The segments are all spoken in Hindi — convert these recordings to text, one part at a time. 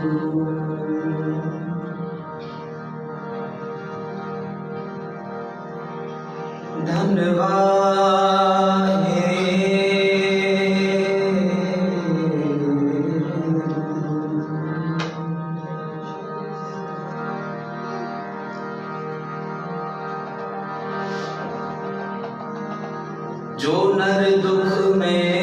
धन्यवाद जो नर दुख में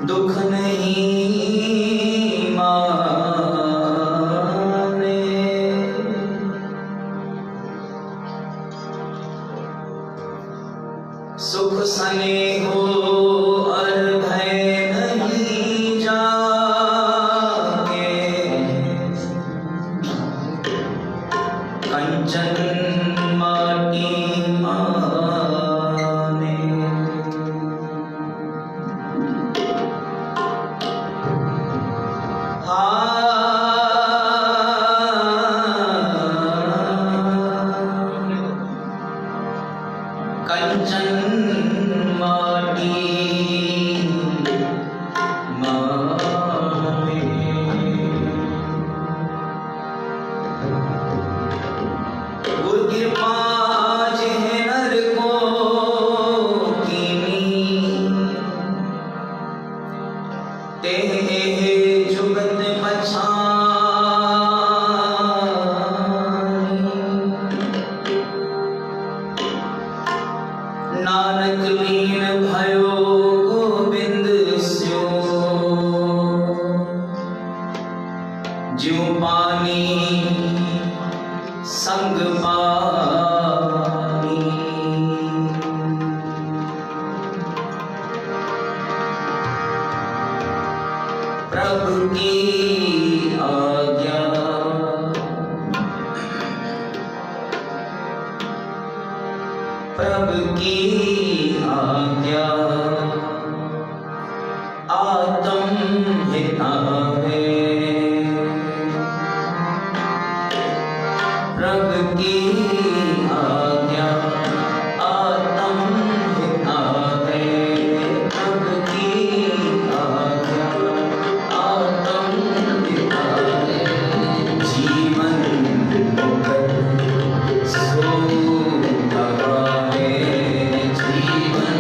दुख नहीं माने, सुख सने हो और भय नहीं जागे, कंचन माटी माने। कंचन माटी माने। गुरु कृपा जिहे नर को कीनी, तेहे जुगत पछानी। नानक लीन भयो गोविंद स्यो, ज्यों पानी संग पानी। प्रभु की आज्ञा, प्रभु की आज्ञा आत्म हिता है। प्रभु की आज्ञा आत्म हिता है। प्रभु की आज्ञा आत्म हिता है। जीवन मुक्त सो जीवन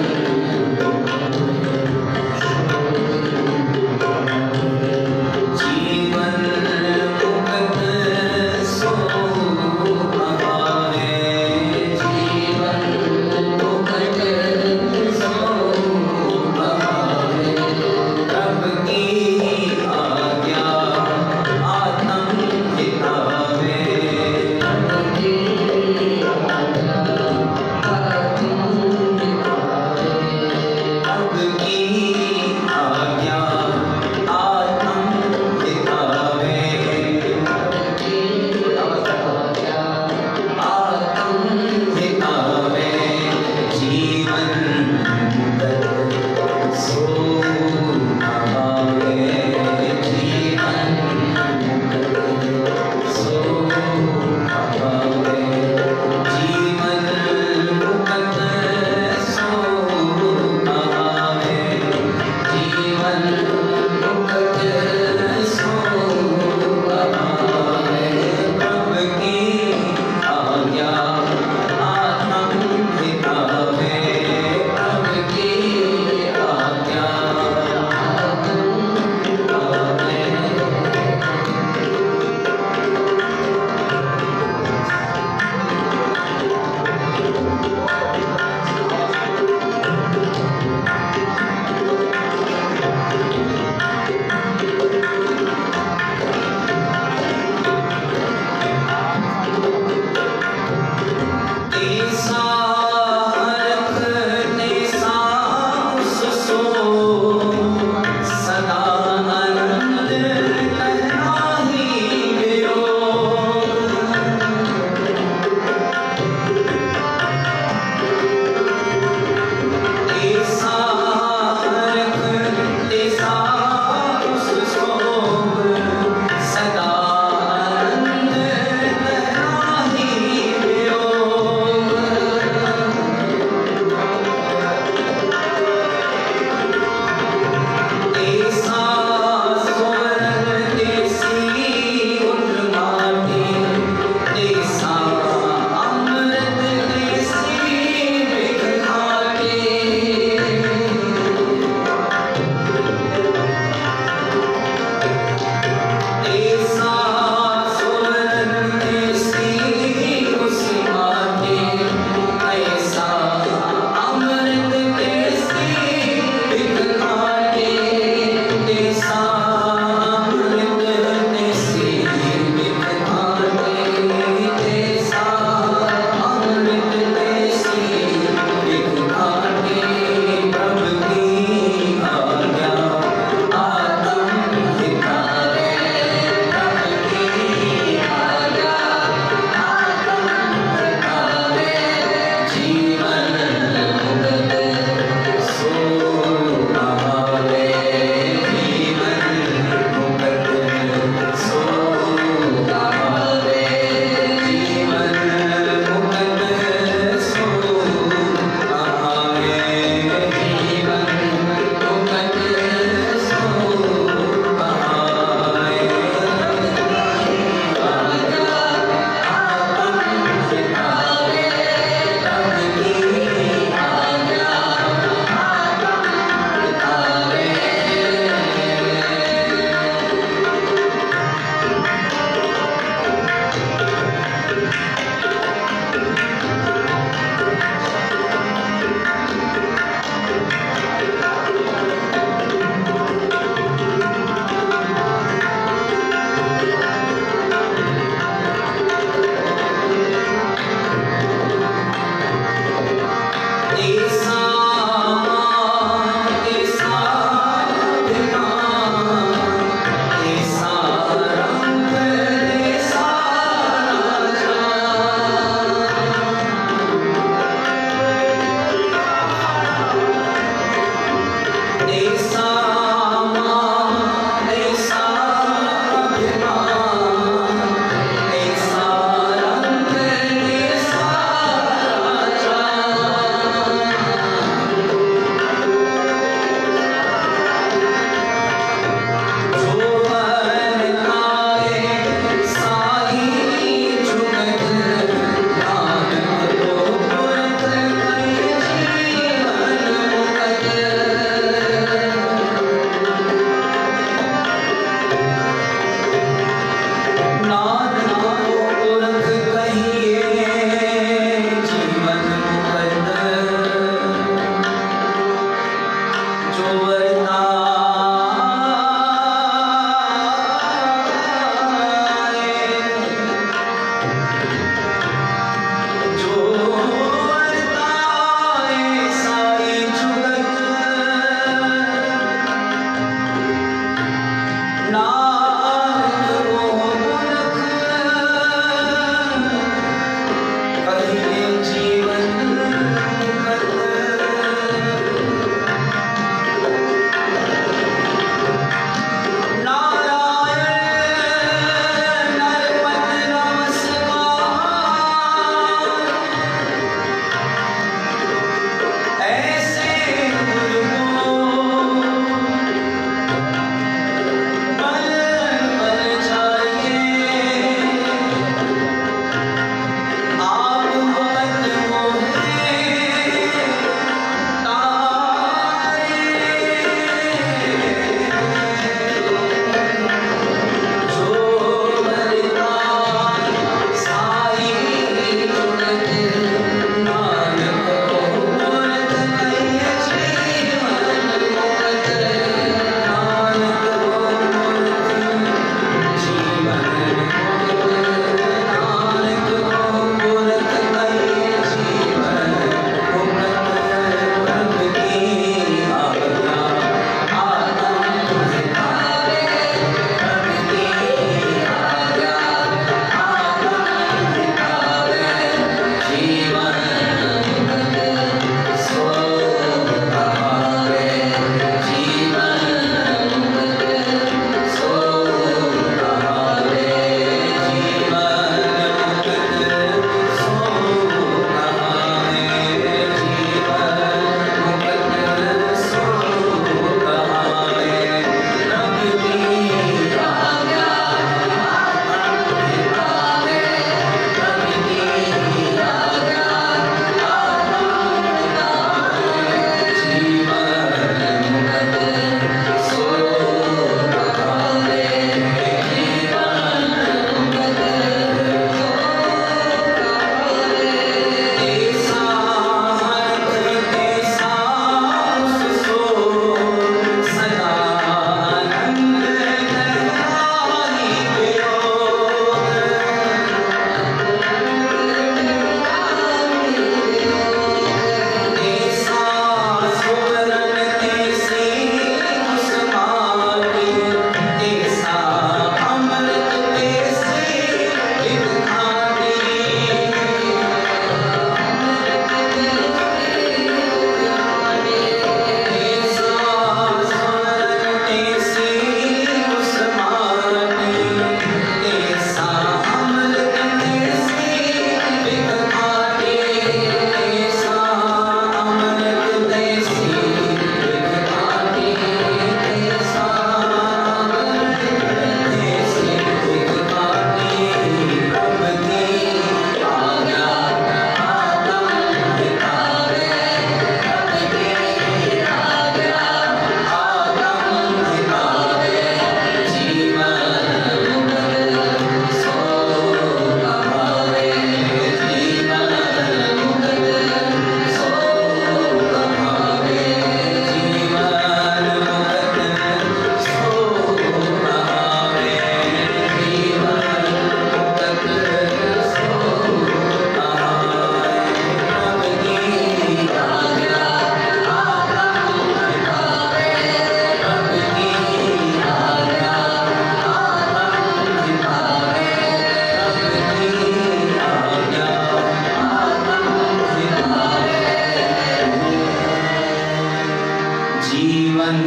ऐसा मान, ऐसा अभिमान, ऐसा रंग, ऐसा राजा। जो बरताए साही जुगत, नानक को पुरत गए जीवन मुक्त।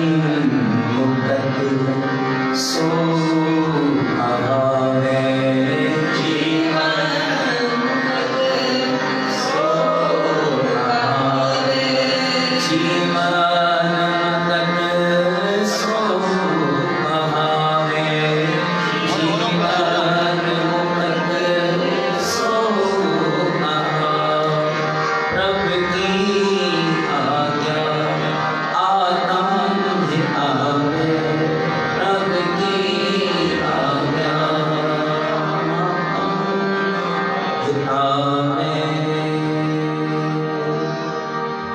मुकत सो आवे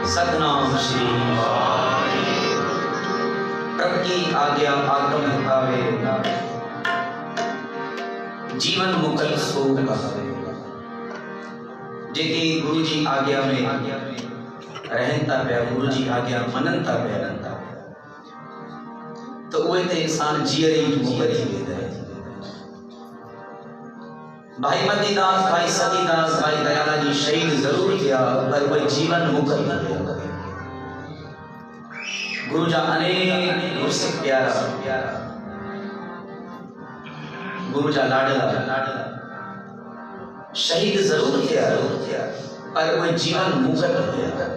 सतनाम श्री प्रभु की आज्ञा आत्म हितावे जीवन मुकल सो कहावे जेके गुरु जी आज्ञा में रहता पिया गुरु जी आज्ञा मनता पिया तो उहे ते इंसान जीअरे ई मुकरी वेंदा भाई मतीदास भाई सतीदास भाई दयाला जी शहीद जरूर किया पर कोई जीवन मुकल न हुआ गुरु जा अनेक गुरसिख प्यारा गुरु जा लाडला शहीद जरूर किया पर कोई जीवन मुकल न हुआ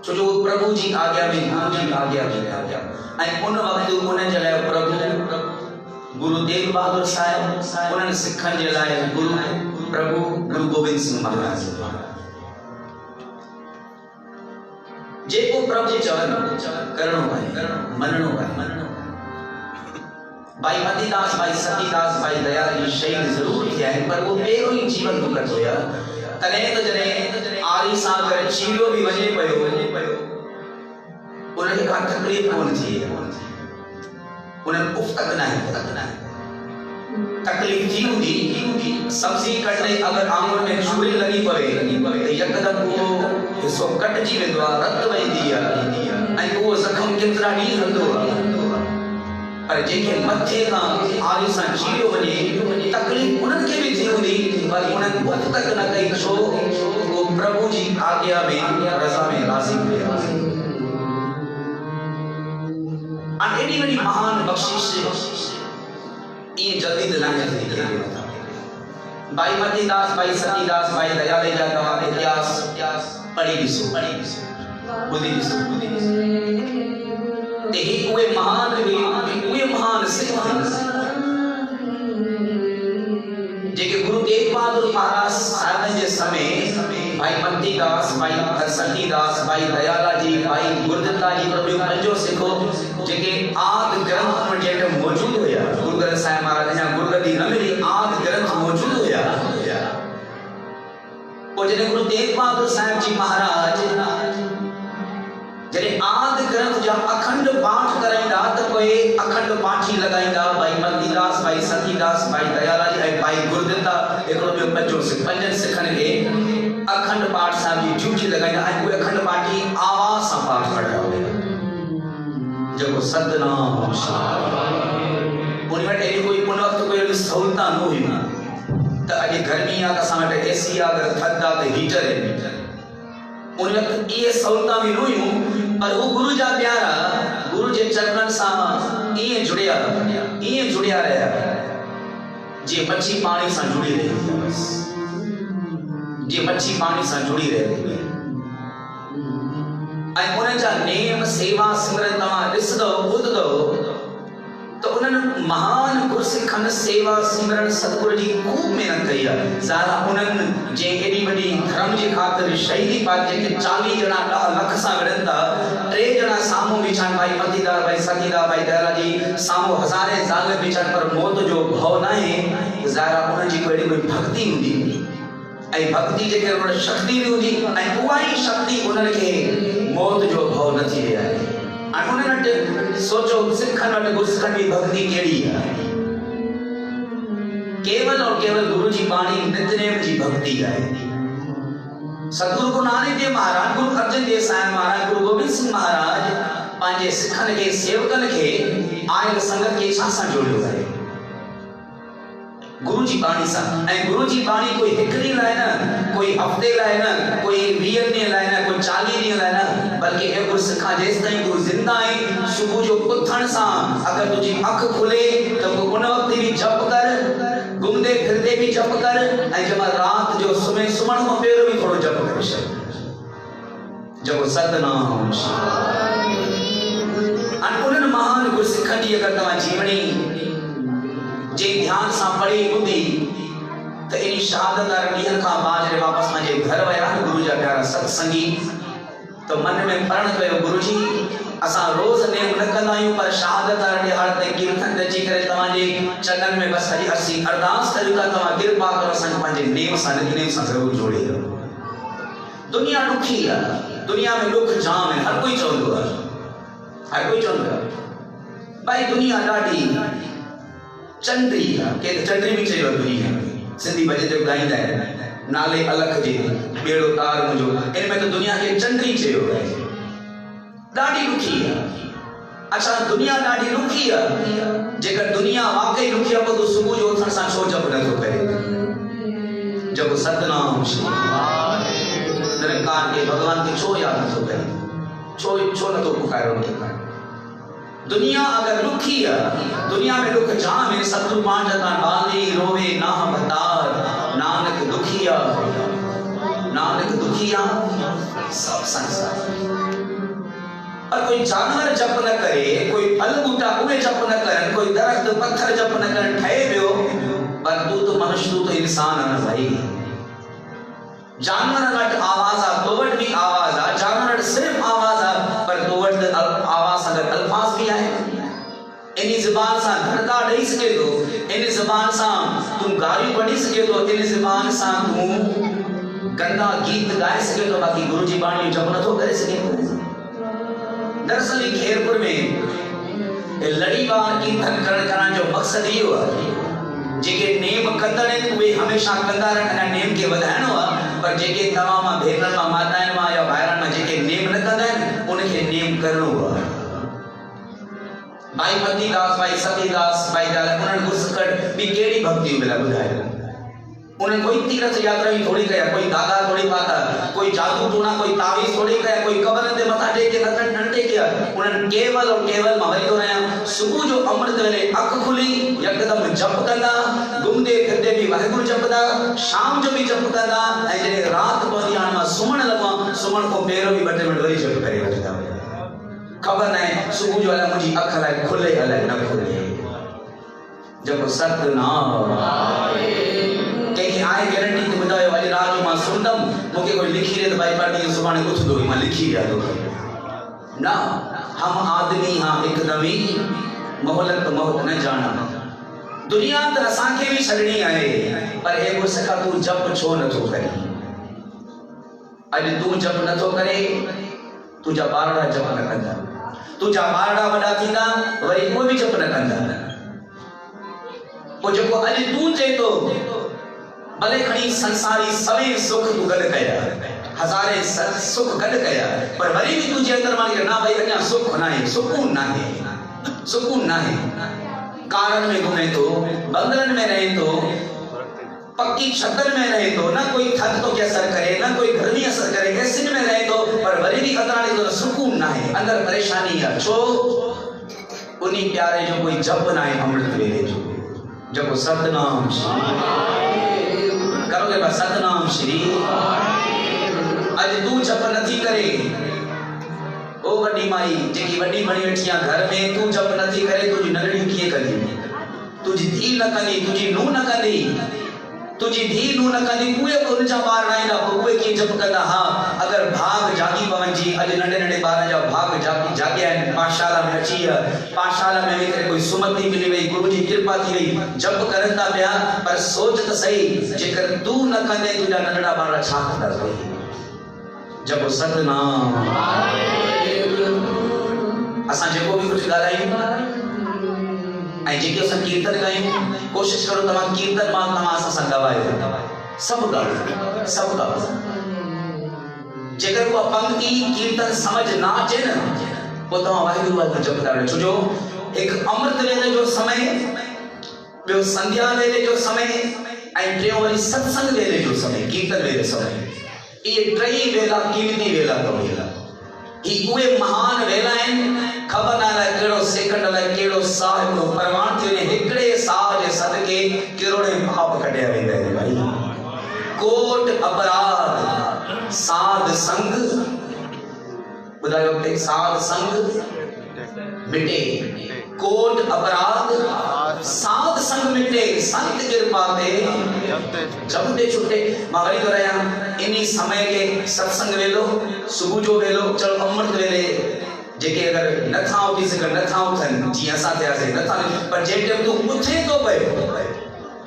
जो प्रभु जी आज्ञा में गुरु जी आज्ञा में उन वक्त उन जलाए प्रभु गुरु तेग बहादुर साहिब उन्हनि सिखनि जे लाइ गुरु प्रभु गुरु गोविंद सिंह महाराज जेको प्रभु जे चवनि करणो आहे मञणो आहे भाई मतीदास भाई सतीदास भाई दयाल जी शहीद ज़रूर थिया आहिनि पर उहो पहिरियों ई जीवन मुकत हुया तॾहिं त जॾहिं आरी सां करे चीरो बि वञे पियो उनखे का तकलीफ़ कोन थी उन्हें उफ्तक नहीं तकलीफ थी हुई सब्जी कटने अगर आंगुर में छुरी लगी पवे तो यकदम वो हिस्सो कट जी वेंदो आहे रत वहींदी आहे ऐं वो जख्म केतिरा ॾींहं हलंदो आहे पर जेके मथे खां आरी सां चीरियो वञे तकलीफ़ उन्हनि खे बि थी हूंदी पर उन्हनि उफ्तक न कई छो वो प्रभु जी आज्ञा में रज़ा में राज़ी हुआ एडी वडी महान बख्शिश ये जल्दी दिलाने के लिए भाई मतीदास भाई सतीदास भाई दयाले जा का इतिहास पढ़ी दिसो बुद्धि दिसो ते ही कोई महान सिख जेके गुरु तेग बहादुर महाराज साहब जे समय भाई मतीदास भाई सतीदास भाई दयाला जी भाई गुरदत्ता जी प्रभु पंजो सिखो जेके आद ग्रंथ में जेके मौजूद होया गुरु ग्रंथ साहिब महाराज या गुरगद्दी न मिली आद ग्रंथ मौजूद होया और जने गुरु तेग बहादुर साहिब जी महाराज जने आद ग्रंथ जा अखंड पाठ कराइंदा त कोई अखंड पाठी लगाइंदा भाई मतीदास भाई सतीदास भाई दयाला जी भाई गुरदत्ता एकड़ो बि पंजो पंजन सिखन के अखंड पाठ साहिब जी ड्यूटी लगाइंदा ऐं कोई अखंड पाठी आवाज सां पाठ पढ़ंदा हुआ जको सतनाम उन वटि कोई उन वक्त कोई सहूलता न हुई त अॼु गर्मी आहे त असां वटि एसी आहे अगरि थधि आहे त हीटर आहिनि उन वक्त ये सहूलता भी न हुयूं पर वो गुरु जा प्यारा गुरु जे चरणनि सां ईअं जुड़िया रहिया जे मच्छी पाणी सां जुड़ी रही जे मच्छी पाणी सां जुड़ी रही ऐं उन जा नेम सेवा सिमरन तव्हां ॾिसंदो ॿुधंदो तो उन्हनि महान गुरसिखनि सेवा सिमरन सतगुरु जी खूब मेहनत कई आहे ज़ारा उन्हनि जे एॾी वॾी धर्म जे ख़ातिर शहीदी पाए जेके 40 ॼणा 10 लख सां विढ़नि था 3 ॼणा साम्हूं बीठा भाई मतीदास भाई सतीदास भाई दयाला जी साम्हूं हज़ारे ज़ाल बीठा पर मौत जो भउ न आहे ज़ारा उन्हनि जी कोई भक्ति हूंदी ऐं भक्ति जेके उन्हनि शक्ति बि हूंदी ऐं उहा ई शक्ति उन्हनि खे मौत जो भउ न थी विया आहे उन्हनि वटि सोचो सिखनि वटि गुरसिखनि जी भक्ति कहिड़ी आहे केवल और केवल गुरु जी बाणी नितनेम जी भक्ति आहे सतगुरु गुरु नानक देव महाराज गुरु अर्जन देव साहिब महाराज गुरु गोविंद सिंह महाराज पंहिंजे सिखनि खे सेवकनि खे आयल संगत खे छा सां जोड़ियो आहे गुरु जी बाणी सां। ऐं गुरु जी बाणी कोई हिकु ॾींहुं लाइ न, कोई हफ़्ते लाइ न, कोई 20 ॾींहं लाइ न, कोई 40 ॾींहं लाइ न, बल्कि हे गुरु सिखा जेसि ताईं गुरु ज़िंदा आहे। सुबुह जो उथण सां अगरि तुंहिंजी अखि खुले त उन वक़्त बि जप कर, घुमंदे फिरदे बि जप कर, ऐं जब राति जो सुम्हण खां पहिरियों बि थोरो जप करे छॾ, जेको सतनाम। हाणे उन्हनि महान गुरु सिखनि जी अगरि तव्हां जीवनी जे ध्यान सां पढ़ी ॿुधी त इन शहादत वारनि ॾींहंनि खां बाद जॾहिं वापसि पंहिंजे घर विया न गुरु जा प्यारा सत्संगी, त मन में प्रण कयो गुरु जी असां रोज़ नेम न कंदा आहियूं, पर शहादत वारे ॾिहाड़ ते कीर्तन ते अची करे तव्हांजे चरणनि में बसि अॼु असीं अरदास करियूं था, तव्हां कृपा करो असांखे पंहिंजे नेम सां नितनेम सां ज़रूरु जोड़े ॾियो। दुनिया ॾुखी आहे, दुनिया में ॾुख जाम आहे, हर कोई चवंदो आहे, हर कोई चवंदो आहे भाई दुनिया ॾाढी चंडरी आहे। के चंडरी बि चयो दुनिया सिंधी भॼन जो ॻाईंदा आहिनि, नाले अलख जे बेड़ो तार मुंहिंजो, इन में त दुनिया खे चंडरी चयो आहे, ॾाढी ॾुखी आहे। अच्छा दुनिया ॾाढी ॾुखी आहे, जेकर दुनिया वाकई ॾुखी आहे पोइ तूं सुबुह जो उथण सां छो जप नथो करे, जेको सतनाम निरंकार के भगवान खे छो यादि नथो करे, छो नथो पुकारो। दुनिया अगर ॾुखी आहे, दुनिया में ॾुख जाम आहे, सतगुरु पाण जा बांदी रोवे ना भतार, नानक दुखिया, नानक दुखिया सब संसार। और कोई जानवर जप न करे, कोई फल बूटा उहे जप न करन, कोई दरख्त पत्थर जप न करन, ठहे पियो, पर तू तो मनुष्य, तू तो इंसान है ना भाई। जानवर वट आवाज आ, तो वट भी आवाज आ, जानवर वट सिर्फ आवाज आ, पर तो वट आवाज अगर अल्फाज भी आए, इन ज़बान सां धड़का ॾेई सघे थो, इन ज़बान सां तूं गारियूं पढ़ी सघे थो, इन ज़बान सां तूं गंदा गीत ॻाए सघे थो, बाक़ी गुरु जी बाणी जप नथो करे सघे थो। दरअसल खेरपुर में लड़ीवार कीर्तन करण जो मक़सद इहो आहे, जेके नेम कंदड़ आहिनि उहे हमेशा कंदा रहनि, नेम खे वधाइणो आहे, पर जेके तव्हां मां भेनरुनि मां माताउनि मां या ॿाहिरनि मां जेके नेम न कंदा आहिनि उनखे नेम करणो आहे। भाई मतीदास, भाई सतीदास, भाई दादा उन्हनि गुरसिखड़ बि कहिड़ी भक्ति मिला ॿुधायो, उन्हें कोई तीर्थ यात्रा ही थोड़ी कया, कोई दादा थोड़ी पाता, कोई जादू टूना, कोई तावीज थोड़ी कया, कोई कबर ते मथा टेके न टेकिया, उन्हें केवल और केवल मां वही तो रहा। सुबह जो अमृत वेले अख खुली यकदम जप कंदा, घुमदे फिरदे भी वाहिगुरु जपदा, शाम जो भी जप कंदा, ऐं जॾहिं रात पवंदी हाणे मां सुम्हण लॻा, सुम्हण खां पहिरियों भी 2 मिंट वरी जप करे वठंदा। खबर नाहे सुबह जो अलाए मुंहिंजी अख अलाए खुले अलाए न खुले, जब सतनाम कहीं आए गारंटी ते ॿुधायो अॼु रात जो मां सुनदम, मूंखे कोई लिखी ॾे त भाई पढ़ी सुभाणे उथंदो मां लिखी ॾियां थो न। हम आदमी हां हिकदमी मोहलत मोहत न जाना, दुनिया त असांखे बि छॾणी आहे, पर हे गुरसिखा तूं जप छो नथो करे? अॼु तूं जप नथो करे, तुंहिंजा ॿारड़ा जप न कंदा, तुंहिंजा ॿारड़ा वॾा थींदा वरी उहे बि जप न कंदा। पोइ जेको अॼु तूं चए थो भले खणी संसारी सभई सुख तूं गॾु कया, हज़ारे सुख गॾु कया, पर वरी भी तुझे अंदर मानी ना भाई अञा सुख नाहे, सुकून नाहे, सुकून नाहे। कारन में घुमे तो, बंगलन में रहे तो, पक्की छतन में रहे तो, ना कोई थक तो क्या असर करे, ना कोई गर्मी असर करे, एसिड में रहे तो, पर वरी भी अंदर तो सुकून नाहे, अंदर परेशानी है। छो? उन्हीं प्यारे जो कोई जप नाहे अमृत वेले जो, जब सतनाम करोगे बस सतनाम श्री। अज तू जप नथी करे, ओ वडी माई जेकी वडी बणी वेठी आ घर में, तू जप नथी करे, तुझी नगड़ी किए कंदी, तुझी धी न कंदी, तुझी नूह न कंदी, तुझी धी नूह न कंदी, उहे उनजा ॿार रहंदा, उहे कीअं जप कंदा? हाँ अगर भाग जागी पवन जी, अॼु नंढे नंढे ॿारनि जा भाग जागिया आहिनि, पाठशाला में अची विया, पाठशाला में वेही करे कोई सुमति मिली वई, गुरु जी कृपा थी वई, जप करनि था पिया, पर सोच त सही जेकर तू न कंदे तुंहिंजा नंढड़ा ॿार छा कंदा? जप सतनाम। असां जेको भी कुछ ॻाल्हायूं ऐं जेके असां कीर्तन ॻायूं, कोशिश करो तव्हां कीर्तन मां तव्हां असां सां ॻाल्हायो, सभु ॻाल्हायो, सभु ॻाल्हायो। जेकर उहा पंक्ति कीर्तन समझ ना अचे न, पोइ तव्हां वाहिगुरू वाहिगुरू जपंदा रहो, छो जो हिकु अमृत वेले जो समय ॿियो संध्या वेले जो समय ऐं टियों वरी सत्संग वेले जो समय, कीर्तन वेले समय। ये टई वेला कीमती वेला अथव। ही उहे महान वेला आहिनि, ख़बर न आहे कहिड़ो सेकंड लाइ कहिड़ो साह हिकिड़ो परवान थी वञे, हिकिड़े साह जे सदके कहिड़ोड़े पाप कढिया वेंदा आहिनि भाई। कोट अपराध साध संग, ॿुधायो ते साध संग मिटे, कोट अपराध साध संग मिटे, संत कृपा ते जपते छुटे। मां वरी दोहरायां, इन्ही समय के सत्संग वेलो, सुबुह जो वेलो, चलो अमृत वेले जेके अगर नथा उथी सघनि, नथा उथनि, जीअं असां थियासीं नथा, पर जे टाइम तूं उथे थो पियो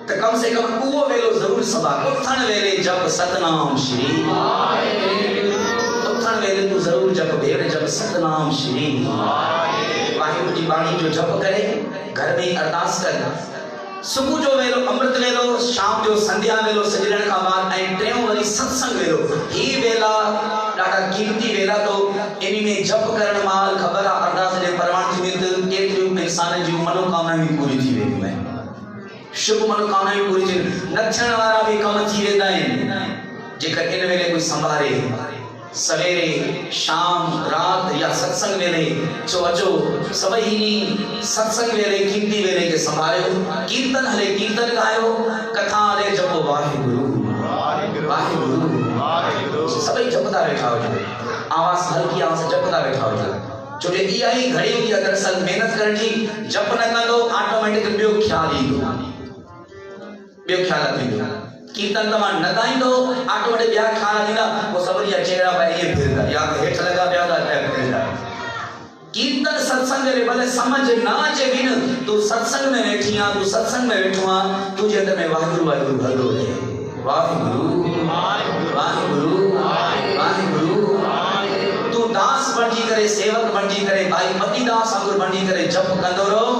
त कम से कम उहो वेलो ज़रूर संभाल। उथण वेले जप सतनाम श्री, उथण वेले तूं ज़रूर जप, भेण जप सतनाम श्री। वाहिगुरू जी बाणी जो जप करे, घर में अरदास कर। सुबह जो वेलो अमृत वेलो, शाम जो संध्या वेलो सजण का बाद, ऐं टियों वरी सत्संग वेलो। ही वेला ॾाढा कीमती वेला तो इन में जप करण माल ख़बर आहे अरदास जे परवान थी वेंदी त केतिरियूं इंसान जूं मनोकामनाऊं पूरी थी वेंदियूं आहिनि, शुभ मनोकामनाऊं पूरी थी, न थियण वारा भी कम थी वेंदा आहिनि जेकर इन वेले कोई संभाले। सवेरे शाम रात या सत्संग वेले चो अचो सभई सत्संग वेले कीर्ति वेले के संभालो, कीर्तन हले कीर्तन गायो, कथा हले जपो वाहिगुरु वाहिगुरु, सभई जपदा वेठा हुजो, आवाज हल्की आवाज से जपदा वेठा हुजो। छो जे इहा ई घड़ी हूंदी आहे दरअसल मेहनत करण जी, जप न कंदो ऑटोमेटिक ॿियो ख्याल ईंदो, ॿियो ख्याल थींदो। कीर्तन तमां न गाईंदो ऑटोमेटिक ॿिया ख्याल ईंदा, पोइ सभई जा चेहरा भाई ईअं फिरंदा, या हेठि लॻा पिया था अटैक फिरंदा। कीर्तन सत्संग में भले समझ ना अचे भी न, तू सत्संग में वेठी आ, तू सत्संग में वेठो आ, तुझे अंदर में वाहिगुरु वाहिगुरु हलंदो रहे। वाहिगुरु वाहिगुरु वाहिगुरु, तू दास बणजी करे, सेवक बणजी करे, भाई पति दास वांगुरु बणजी करे जप कंदो रहो,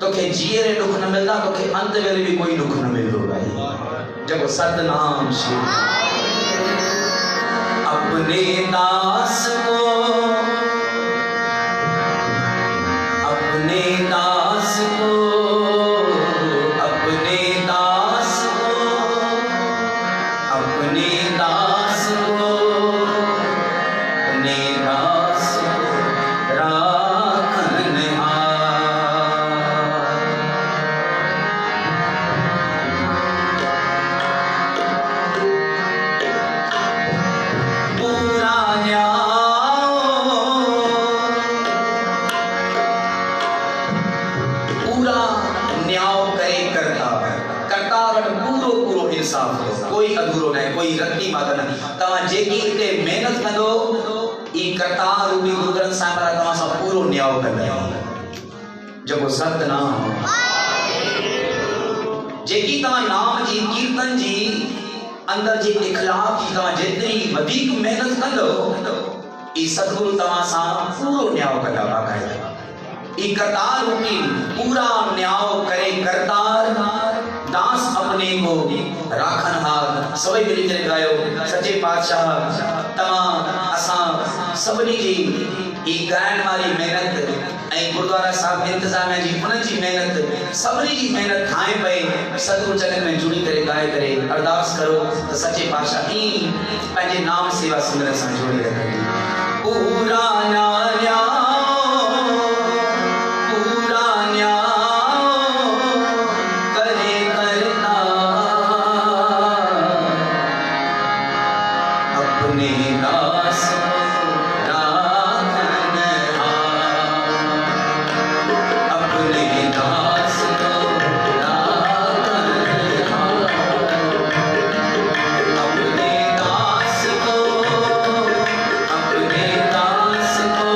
तोखे जीअरे दुख न मिलदा, तोखे अंत वेले भी कोई दुख न मिलदो भाई। जब सतनाम श्री अपने दास को, अपने दास को, अपने दास को, अपने दास को, अपने दास को राखन कोई अधूरो नहीं, कोई रत्ती माता नहीं। तवा जेकी इते मेहनत कंदो, ई करतार रूपी गुरु ग्रंथ साहिब वारा तवा सां पूरो न्याय कंदा। जको सतनाम, जेकी तवा नाम जी कीर्तन जी अंदर जी इखलास जी तवा जेतरी वधीक मेहनत कंदो, ई सतगुरु तवा सां पूरो न्याय कंदा। बाकायदा ई करतार रूपी पूरा न्याय करे करतार दास अपने को राखन हार। सभी मिली करे गायो, सच्चे पातशाह तमा असा सबनी जी ई गायन वाली मेहनत ऐं गुरुद्वारा साहब इंतजाम जी उन जी मेहनत, सबनी जी मेहनत खाए पे सतगुरु चरण में जुड़ी करे गाए करे अरदास करो तो सच्चे पातशाह ई पंहिंजे नाम सेवा सिमरन सां जोड़ी रखे। पूरा न्याय अपने दास को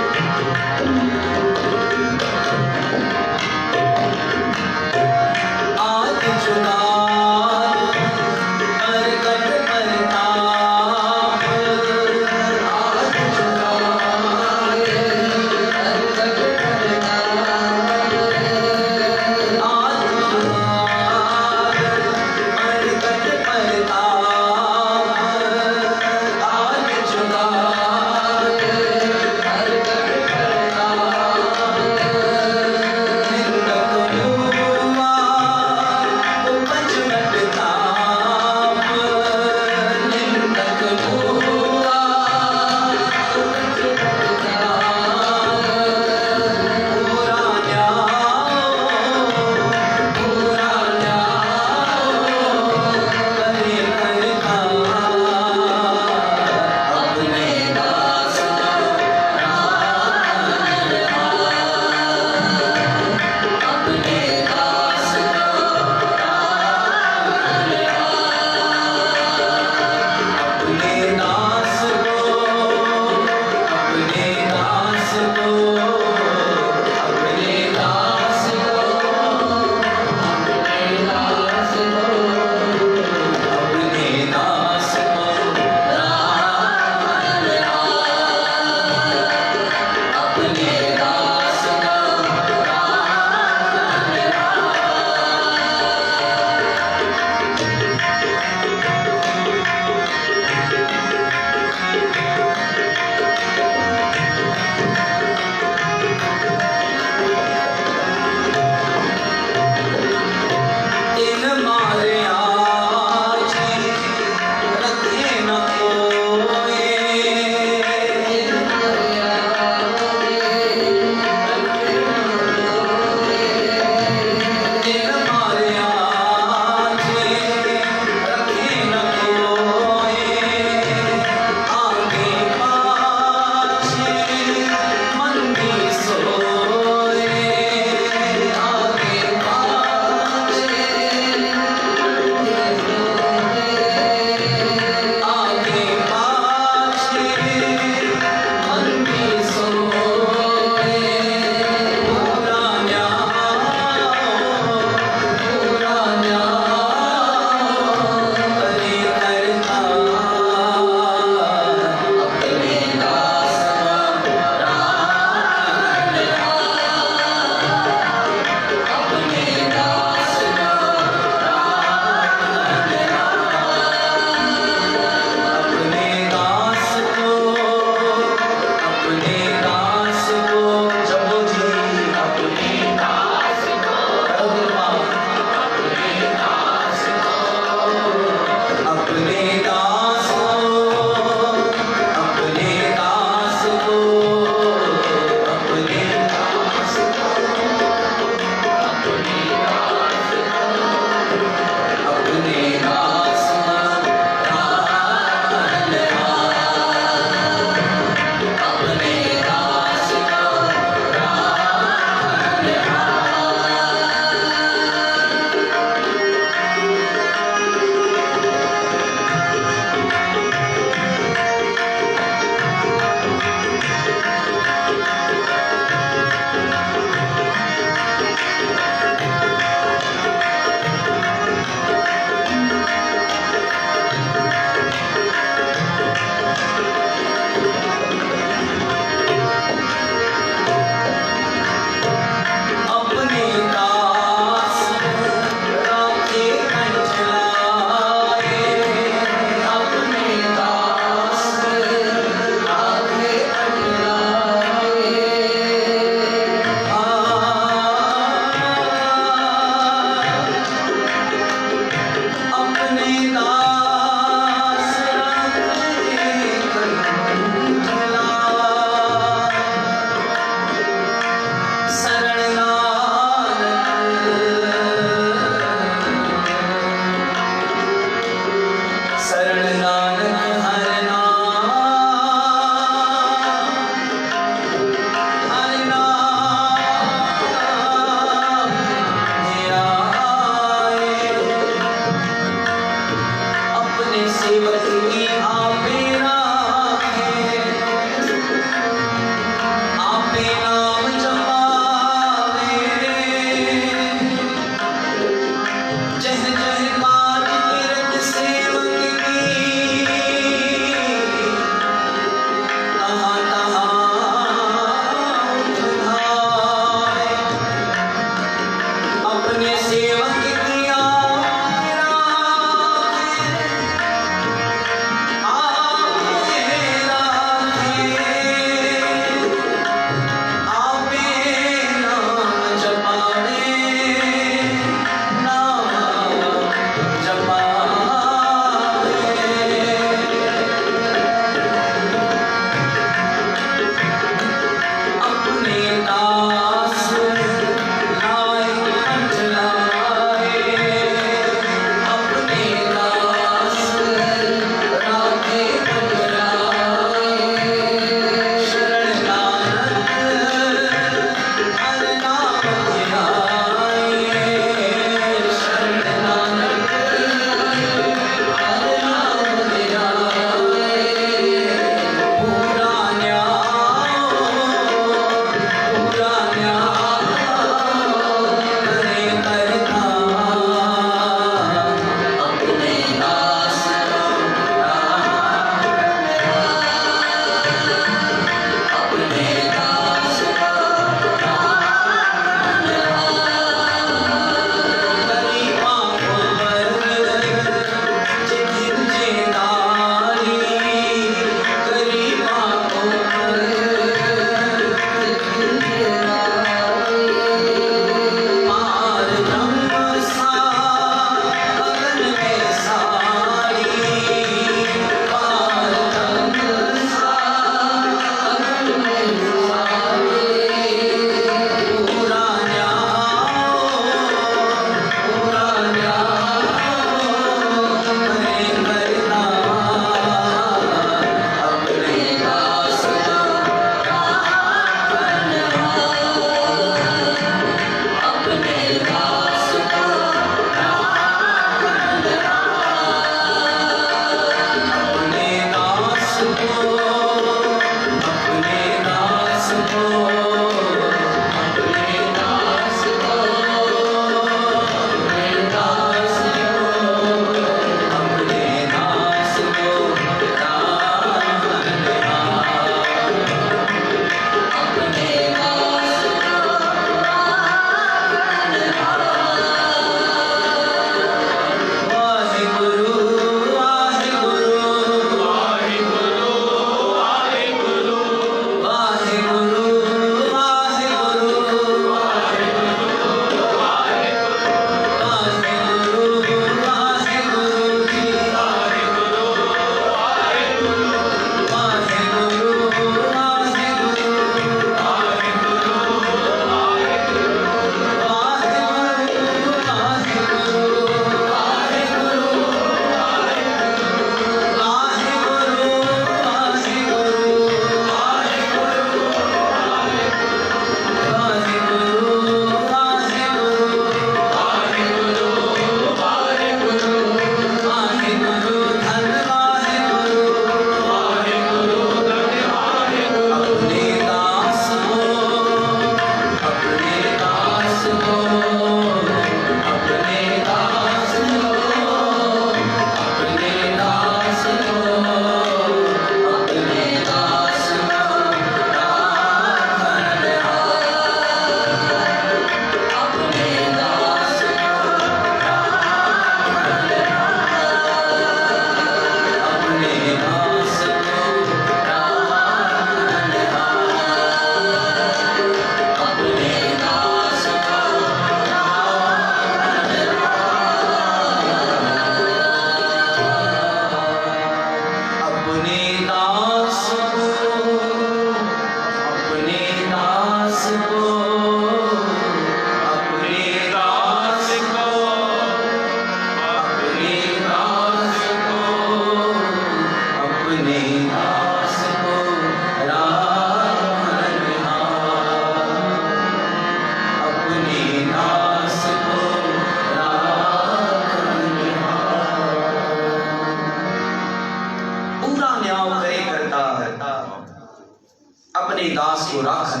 अपने दास को राखन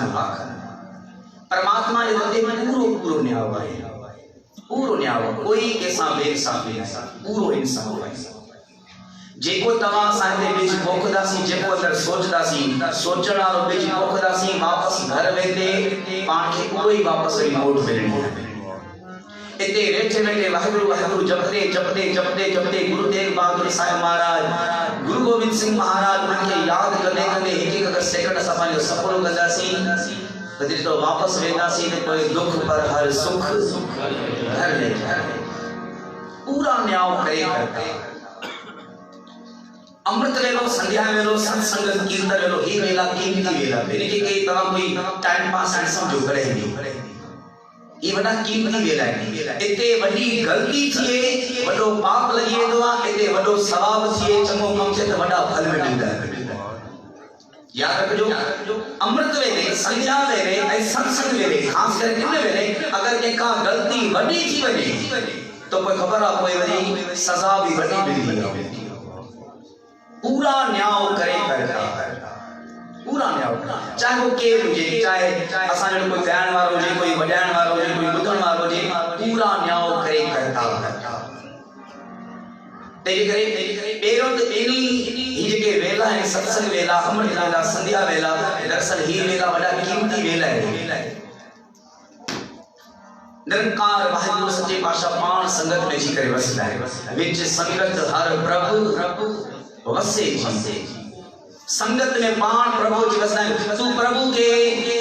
परमात्मा ने बंदे में पूरो न्याय है, पूरो न्याय कोई कैसा बेइंसाफी नहीं, पूरो इंसान है। जेको तवा साथे बीच पोखदासी जेको अंदर सोचण वारो बीच पोखदासी वापस घर वेंदे पाण खे पूरो ही वापस रिमोट मिलणी है। इते वेठे वेठे वाहिगुरु वाहिगुरु जपते गुरुदेव बहादुर साहिब महाराज गुरु गोविंद सिंह महाराज उनके याद कंदे कंदे एक एक सेकंड सफाई सफलो कंदासी तदि तो वापस वेंदासी ने कोई दुख पर हर सुख घर ले जाए, पूरा न्याय करे करता। अमृत वेलो संध्या वेलो सत्संग कीर्तन वेलो ही वेला कीमती वेला मेरे के तवा कोई टाइम पास न समझो करे नहीं, ये वडा कीमती वेला है। इते वडी गलती थिए वडो पाप लगी दो इते वडो सवाब थिए चंगो कम से तो वडा फल मिलदा है। याद रखजो अमृत वेले संध्या वेले ऐ सत्संग वेले खास कर इन वेले अगर के का गलती वडी थी वने तो कोई खबर आ कोई वडी सजा भी वडी मिलदी है। पूरा न्याय करे करता, पूरा न्याय चाहे वो के हुजे चाहे असा जो कोई बयान वारो जे कोई वडाण वारो जे कोई बुधण वारो जे पूरा न्याय करे करता। तेरे करे पेरो तो एनी ही जे के वेला है सत्संग वेला अमृत वेला संध्या वेला दरअसल ही वेला बड़ा कीमती वेला है। निरंकार वाहिगुरु सच्चे पातशाह पाण संगत में जी करे वसदा है, विच संगत हर प्रभु वसे जी। संगत में पाण प्रभु जी वसदा है। तू प्रभु के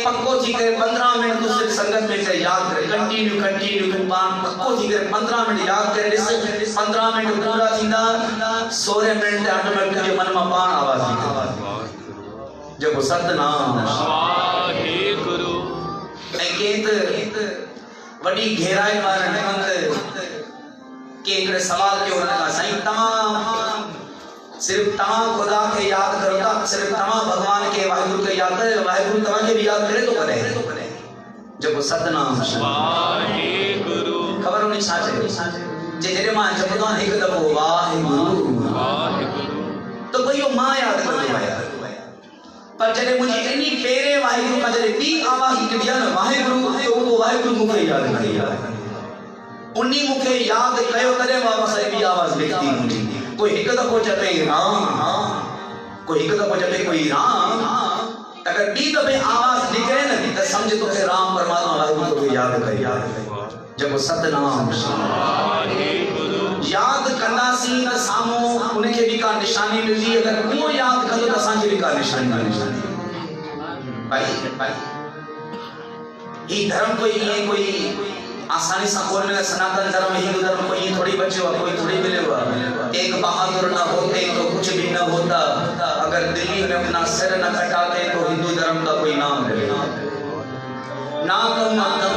पक्को थी करे 15 मिनट तू सिर्फ संगत में से याद करे कंटिन्यू तू पाण पक्को थी करे 15 मिनट याद करे 15 मिनट पूरा थींदा 16 मिनट ऑटोमेटिक तुझे मन में पाण आवाज थी जब सतनाम वाहिगुरु ऐ केत वडी गहराई वाला निमंत के एक सवाल के उनका सही तमाम सिर्फ तमाम खुदा के याद करो ता सिर्फ तमाम भगवान के वाहिगुरु के याद करे वाहिगुरु तमा के भी याद करे तो करे जब सतनाम वाहिगुरु खबर होनी चाहिए जे तेरे मां जब तो एक दफो वाहिगुरु तो भाई यो मां याद कर दो यार पर जॾहिं मुंहिंजी इन्ही पहिरें वाहिगुरू खां जॾहिं ॿी आवाज़ निकिती आहे न वाहिगुरू, त उहो वाहिगुरू मूंखे यादि करे उन्ही मूंखे यादि कयो तॾहिं वापसि आई ॿी आवाज़ निकिती मुंहिंजी। कोई हिकु दफ़ो चवे राम, कोई हिकु दफ़ो चवे कोई राम, अगर ॿी दफ़े आवाज़ निकिरे न त सम्झ तोखे राम परमात्मा वाहिगुरू तोखे यादि करे। जेको सतनाम यादि कंदासीं त साम्हूं उनखे बि का निशानी मिलंदी। अगर उहो यादि कंदो त असांखे बि का निशानी मिलंदी। भाई ही धर्म कोई ईअं कोई आसानी सां कोन मिले। सनातन धर्म हिंदू धर्म कोई ईअं थोड़ी बचियो आहे, कोई थोड़ी मिलियो आहे। एक बहादुर न होते तो कुछ भी न होता, अगर दिल्ली में अपना सिर न कटाते तो हिंदू धर्म का कोई नाम मिले ना कम ना कम।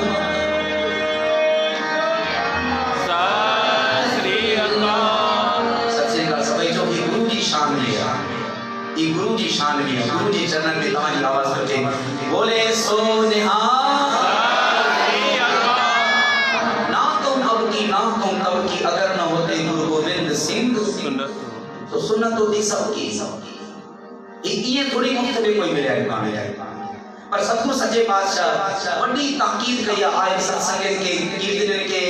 शान में ये गुरु जी शान में गुरु जी चरण में तुम्हारी आवाज रखे बोले सो निहाल ना तुम अब की ना तुम तब की। अगर न होते गुरु गोविंद सिंह तो सुन्नत होती सबकी। ये थोड़ी मुफ्त में कोई मिले पाने पर सतगुरु सच्चे पातशाह वड्डी ताकीद कई आए सत्संग के कीर्तन के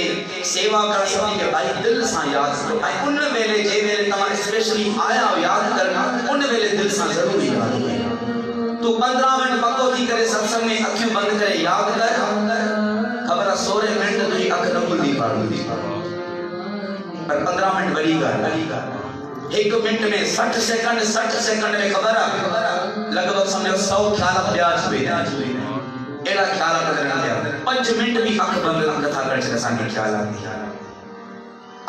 सेवा कर सभी के भाई दिल से याद करो। भाई उन वेले जे वेले तमा स्पेशली आया हो याद करना उन वेले दिल से जरूर याद करो। तू 15 मिनट पक्को थी करे सत्संग में अखियों बंद करे याद कर, खबर 16 मिनट तुझी अख न खुलदी पाड़ी पर 15 मिनट बड़ी ॻाल्हि। एक मिनट में 60 सेकंड में खबर लगभग समझो 100 ख्याल ब्याज हुए एड़ा ख्याल करना दिया 5 मिनट भी अख बंद कथा कर छे असा के ख्याल आती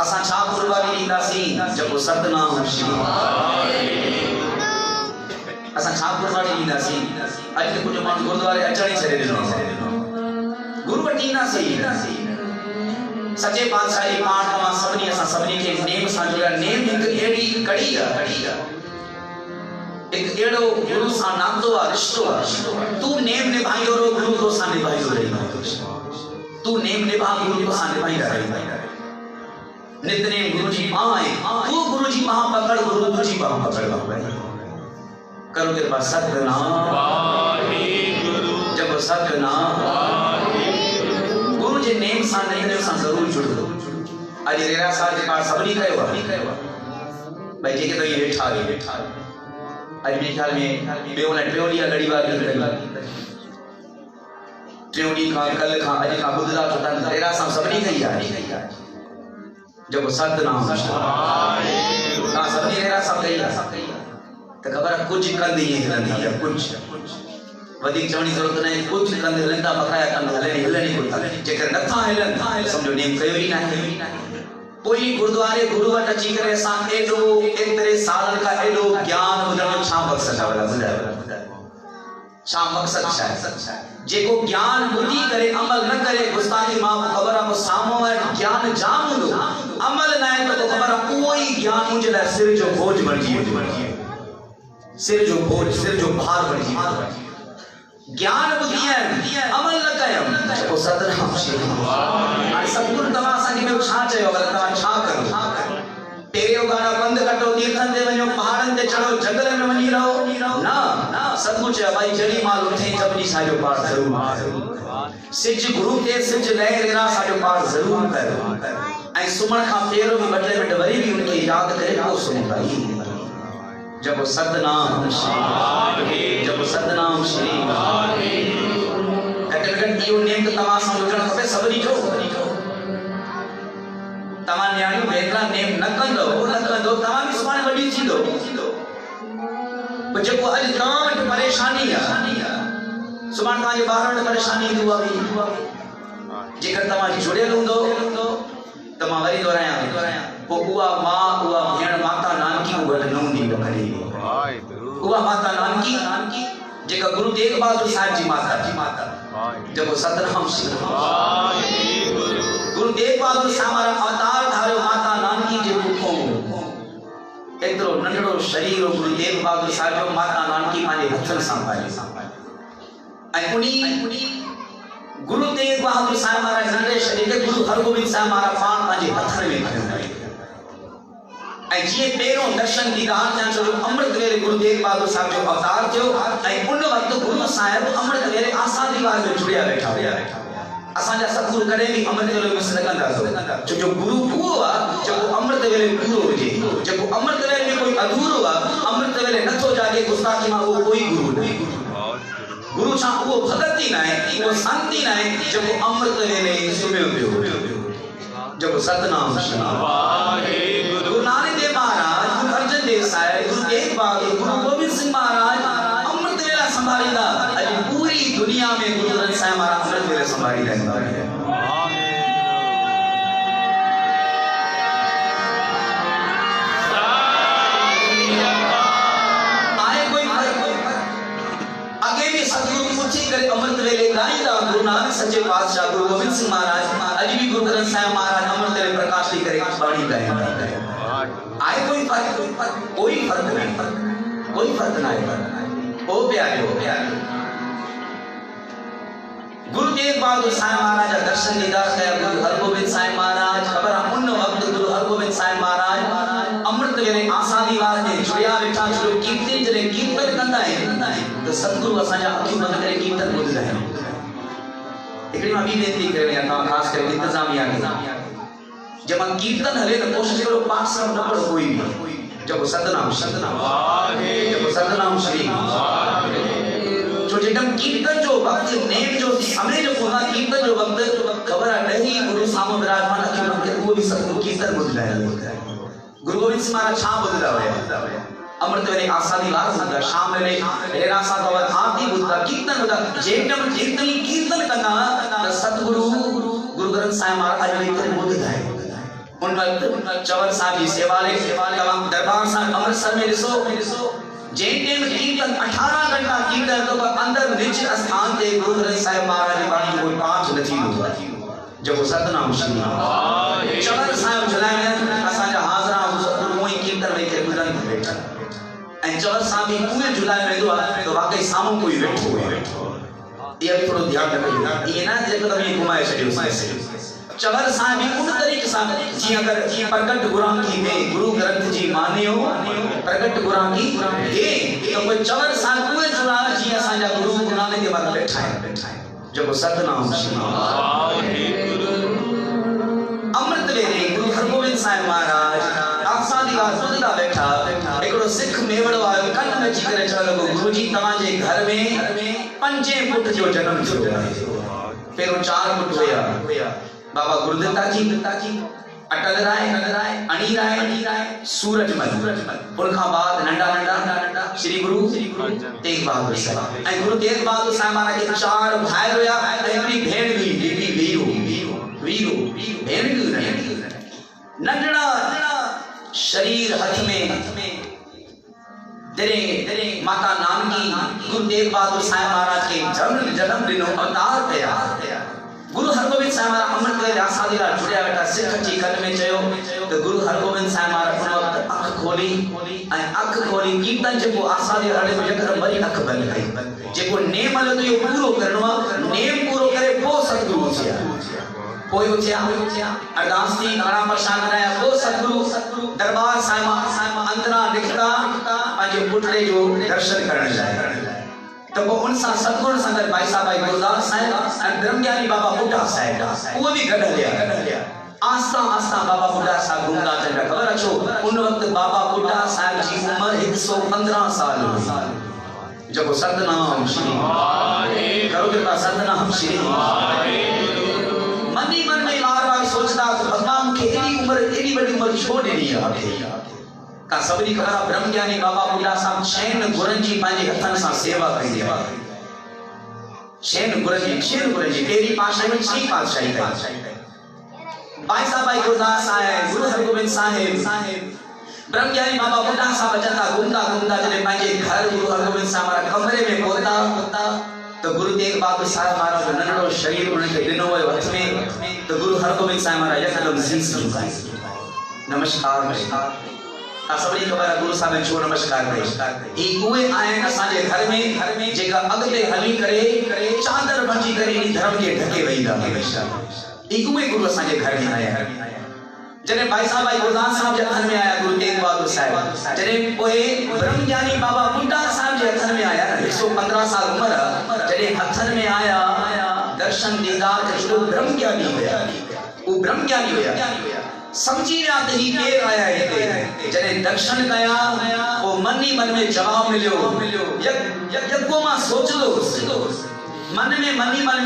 असा छा कुर्बानी दींदासी जब सतनाम श्री असा छा कुर्बानी दींदासी। आज के कुछ माण्हू गुरुद्वारे अचण ही छॾे ॾिनो गुरु वटि ईंदासीं। सच्चे पातशाही पाठ मां सभनी असा सभनी के नेम सां जुड़िया। नेम एक एड़ी कड़ी है, एक एड़ो गुरु सां नातो आ रिश्तो आ। तू नेम निभाइयो रो गुरु तो सां निभाइयो रही। तू नेम निभा गुरु तो सां निभाई रही। नितनेम गुरु जी पाए तू गुरु जी पाह पकड़ गुरु तुझी पाह पकड़ करो कृपा सतनाम वाहिगुरु। जब सतनाम गुरु जे नेम सां नितनेम सां जरूर जुड़ो। आज रेरा साहब के पास सबनी कयो भाई जेके तो ये वेठा आज मेरे ख्याल में बेवला ट्रेवलिया लड़ी बात करी ट्रेवली का कल का आज का बुधरा चोथा रेरा साहब सबनी कही है। जब सतनाम का सबनी रेरा साहब कही तो खबर कुछ कंद ही हलंदी है कुछ वधिक चवणी जरूरत नहीं। कुछ कंद हलंदा बकाया कंद हलनी कोई जेकर नथा हलन समझो नेम कयो ही ना। कोई गुरुद्वारे गुरु वट अची करे असा एडो एतरे साल का एडो ज्ञान बुधण छा मकसद वाला बुधायो छा मकसद छा जेको ज्ञान बुधी करे अमल न करे गुस्ताखी मां खबर आ सामो है ज्ञान जाम हुंदो अमल न है तो खबर आ कोई ज्ञान मुझे ला सिर जो बोझ बणजी सिर जो बोझ सिर जो भार बणजी। ज्ञान बुद्धि है अमल न कयो तो सतनाम श्री हां सतगुरु तवा सा के छा चयो अगर तवा छा करो तेरे गाना बंद कटो तीर्थन दे वणो पहाड़न ते चढ़ो जंगल में वनी रहो ना सतगुरु चयो भाई जड़ी माल उठे जबनी साजो पाठ जरूर सिज गुरु के सिज ले रेरा साजो पाठ जरूर करो ऐ सुमण का पेरो भी बटले में वरी भी उनके याद करे को सुन भाई। जब सतनाम श्री जब सतनाम श्री घट इहो नेम तो तमा समझण खपे सबनी जो तमा न्याणी बेतरा नेम न कंदो तमा भी सुभाणे वडी थींदो पर जेको अज तमा वटि परेशानी है सुभाणे तमा जे ॿार वटि परेशानी हुआ भी जेकर तमा जुड़ियल हुंदो तमा वरी दोहराया वो उआ मां उआ भेण माता नानकी उहा न हूंदी कॾहिं उहा माता नानकी जेका गुरु तेग बहादुर साहिब जी माता जब सतनाम श्री गुरु तेग बहादुर साहिब हमारा अवतार धारियो माता नानकी जे रूपो एतरो नंढड़ो शरीर गुरु तेग बहादुर साहिब जो माता नानकी पांजे हथन सां पाए ऐं उनी गुरु तेग बहादुर साहिब हमारा नंढे शरीर के गुरु हरगोबिंद साहिब हमारा पान पांजे हथन में खयो ऐं जीअं पहिरों दर्शन दीदार थियण जो अमृत वेले गुरु तेग बहादुर साहिब जो अवतार थियो ऐं उन वक़्तु गुरु साहिब अमृत वेले आसादीवार में जुड़िया वेठा हुया। असांजा सतगुरु कॾहिं बि अमृत वेले मिस न कंदा छो जो गुरु उहो आहे जेको अमृत वेले पूरो हुजे। जेको अमृत वेले में कोई अधूरो आहे, अमृत वेले नथो जागे गुस्ताखी मां, उहो कोई गुरु न आहे। गुरु छा उहो भगत ई न आहे, उहो संत ई न आहे जेको अमृत वेले सुम्हियो पियो, जेको सतनाम श्री गुरु नानक देव महाराज, गुरु अर्जन देव साहिब, गुरु तेग बहादुर, गुरु गोविंद सिंह महाराज अमृत वेला संभालींदा। अॼु पूरी दुनिया में गुरु ग्रंथ साहिब महाराज अमृत वेले संभाली रहंदा आहिनि। अमृत वेले गाईंदा गुरु नानक सच्चे पातशाह गुरु गोविंद सिंह महाराज अॼु भी गुरु ग्रंथ साहिब महाराज अमृत वेले प्रकाश थी करे बाणी गाईंदा आए। कोई फर्क कोई फर्क नहीं। ओ प्यारे गुरु तेग बहादुर साहिब महाराज जा दर्शन दीदार कया गुरु हरगोबिंद साहिब महाराज। खबर आहे उन वक़्तु गुरु हरगोबिंद साहिब महाराज अमृत वेले आसादीवार में जुड़िया वेठा। जो कीर्तन जॾहिं कीर्तन कंदा आहिनि त सतगुरु असांजा अखियूं बंदि करे कीर्तन ॿुधंदा आहिनि। हिकिड़ी मां ॿी वेनती करे वञा तव्हां ख़ासि करे इंतज़ामिया खे, जंहिं मां कीर्तन हले त कोशिशि करो पाठ सां न पढ़ो कोई बि, जेको सतनाम जेको सतनाम श्री। जो जॾहिं कीर्तन जो वक़्तु नेम जो समय जो कोना कीर्तन जो वक़्तु ख़बर आहे ॾही गुरु साम्हूं विराजमान अखियूं बंदि करे उहो बि सतगुरु कीर्तन ॿुधंदा आहिनि। गुरु गोविंद सिंह महाराज छा ॿुधंदा हुया? अमृत वेले आसादीवार ॿुधंदा, शाम वेले हेरा सा तो आरती ॿुधंदा, कीर्तन ॿुधंदा। जेॾी कीर्तन कीर्तन कंदा त सतगुरु गुरु ग्रंथ साहिब महाराज वेही करे ॿुधंदा आहिनि। उन वक़्तु चवर साहिब जी सेवा ले तव्हां दरबार साहिब अमृतसर में ॾिसो जेॾी कीर्तन 18 घंटा कीर्तन तो अंदर निज स्थान ते गुरु ग्रंथ साहिब महाराज जी बाणी जो कोई पाठ न थींदो आहे, जेको सतनाम श्री। चवर साहिब जुलाइनि असांजा हाज़रा सतगुरु उहो ई कीर्तन वेही करे ॿुधनि वेठा ऐं चवर साहिब बि उहे जुलाए वेंदो आहे त वाकई साम्हूं कोई वेठो आहे। इहा बि थोरो ध्यानु रखिजो, इएं न जेको तव्हां घुमाए छॾियो। चवर साहिब भी उन तरीक़े सां जीअं अगरि प्रकट गुरांगी में गुरु ग्रंथ जी मानियो प्रकट गुरांगी दे तो कोई चवर साहिब उहे जुड़ा जीअं असांजा गुरु नानक देव महाराज वेठा आहिनि, जेको सतनाम श्री। अमृत वेले गुरु हरगोबिंद साहिब महाराज आसादीवार ॿुधंदा वेठा। हिकिड़ो सिख मेवड़ो आयो कन में अची करे चवण लॻो गुरुजी तव्हांजे घर में 5 पुट जो जनम थियो आहे। पहिरों 4 पुट हुया, बाबा गुरुदत्ता जी, अटल राय, अणी राय, सूरजमल। उनखां बाद नंढा श्री गुरु तेग बहादुर साहिब। ऐं गुरु तेग बहादुर साहिब महाराज के 4 भाई हुया ऐं हिकिड़ी भेण हुई, बीबी वीरो भेण हुई। नंढड़ा शरीर हथ में तेरे माता नानकी गुरु तेग बहादुर साहिब महाराज के जन्म ॾिनो, अवतार कया। गुरु हरगोबिंद साहिब महाराज अमृत वेले आसादीवार जुड़िया वेठा। सिख जी कन में चयो त गुरु हरगोबिंद साहिब महाराज उन वक़्तु अख खोली कीर्तन जेको आसादीवार हले यकदम वरी अख बंदि कई। जेको नेम हले तो इहो पूरो करणो आहे, नेम पूरो करे पोइ सतगुरु थिया। पोइ उथिया अरदास थी, घणा प्रसाद कराया, पोइ सतगुरु दरबार साहिब अंदरां निकिता पंहिंजे पुटड़े जो दर्शन करण लाइ। तो वो उनसा सतगुरु संगत भाई साहब भाई गुरदास साहिब ऐं ब्रह्मज्ञानी बाबा बुड्ढा साहिब उहो बि गॾ हलिया। आस्ता आस्ता बाबा बुड्ढा साहिब घुमंदा चंडा। ख़बर अचो उन वक़्तु बाबा बुड्ढा साहिब जी उम्र 115 साल हुई, जेको सतनाम श्री। करो कृपा सतनाम श्री। मन ही मन में बार सोचता भगवान खे एडी बड़ी उम्र छो ॾिनी आहे। का सबरी खबर ब्रह्मज्ञानी बाबा बुड्ढा साहब 6 गुरनि जी पंहिंजे हथनि सां सेवा कई आहे। 6 गुरनि जी पहिरीं पातशाही में 6 पातशाही कई। भाई साहब भाई गुरदास साहिब, गुरु हरगोबिंद साहिब, ब्रह्मज्ञानी बाबा बुड्ढा साहब अचंदा घुमंदा जॾहिं पंहिंजे घर गुरु हरगोबिंद साहिब महाराज कमरे में पहुता तो गुरु तेग बहादुर साहिब महाराज जो नंढड़ो शरीर उनखे ॾिनो वियो हथ में। तो गुरु हरगोबिंद साहिब महाराज यकदम शीश झुकाए नमस्कार। सबरी खबर गुरु साहब ने छो नमस्कार कई। ई उहे आहिनि असांजे घर में जेका अॻिते हली करे चादर बची करे इन धर्म के ढके वेंदा हमेशा। ई उहे गुरु असांजे घर में आया। जने भाई साहब भाई गुरदास साहब जे हथन में आया गुरु तेग बहादुर साहब जने पोए ब्रह्म ज्ञानी बाबा बुड्ढा साहब जे हथन में आया 115 साल उम्र जने हथन में आया दर्शन दीदार के ब्रह्म ज्ञानी होया वो ब्रह्म ज्ञानी होया समझी ना ही केर आया है जने दर्शन कया वो मन ही मन में जवाब मिलियो यज्ञो मां सोच लो मन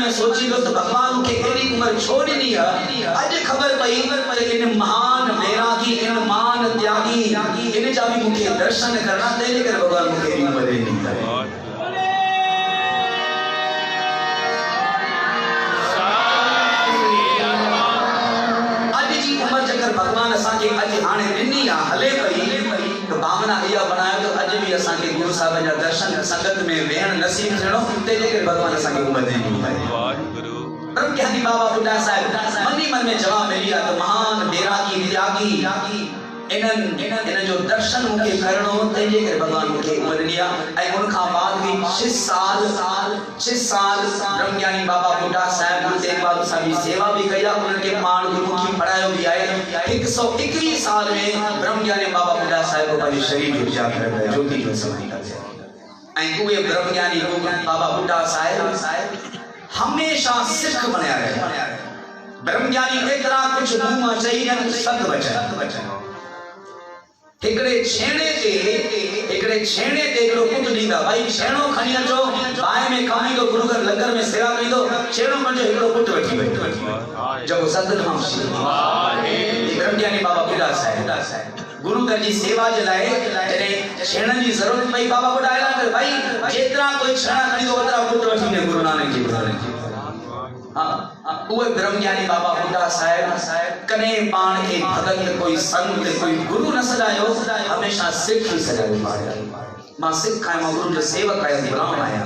में सोची लो तो भगवान के एरी उम्र छोड़ी नहीं है आज खबर पई इन महान वैरागी इन मान त्यागी इन जा भी मुखे दर्शन करना तेरे कर भगवान मुखे एरी उम्र नहीं है आज जी उम्र जकर भगवान असा के आज हाने दिनी आ हले पई तो भावना इया बनायो तो अज भी असा के गुरु साहब जा दर्शन संगत में वेण नसीब थिनो तेरे के भगवान असा के उम्र नहीं है वाहिगुरु ब्रह्म ज्ञानी बाबा बुड्ढा साहब मन में जवाब मिलिया तो महान वैरागी त्यागी इन जो दर्शन मुके करणो तेरे के भगवान मुके उम्र लिया ऐ उनका बाद भी 6 साल ब्रह्म ज्ञानी बाबा बुड्ढा साहब गुरु तेग बहादुर साहब की सेवा भी कया उनके पाण गुरुमुखी पढ़ायो भी आए 121 साल में ब्रह्म ज्ञानी बाबा बुड्ढा साहब को भाई शरीर उजाड़ कर गया ज्योति में समाधि कर गया ऐ कोई ब्रह्म ज्ञानी बाबा बुड्ढा साहब हमेशा सिख बनया रहे ब्रह्म ज्ञानी एतरा कुछ मुंह चाहिए सत बचन एकड़े छेणे ते एकड़ो पुट दींदा भाई छेणो खणी अचो बाय में कमी को गुरु घर लंगर में सेवा करी दो छेणो पंजो एकड़ो पुट वठी वठी जब सतनाम श्री ब्रह्म ज्ञानी बाबा बुड्ढा साहब गुरु घर जी सेवा जलाए जने छेणन जी जरूरत पई बाबा बुड्ढा ऐलान कर भाई जेतरा कोई छेणा खणी दो ओतरा पुट वठी ने गुरु नानक जी वो ब्रह्म ज्ञानी बाबा बुड्ढा साहब कने पाण के भगत कोई संत कोई गुरु न सजायो हमेशा सिख ही सजायो मां सिख है मां गुरु जो सेवक है गुलाम आया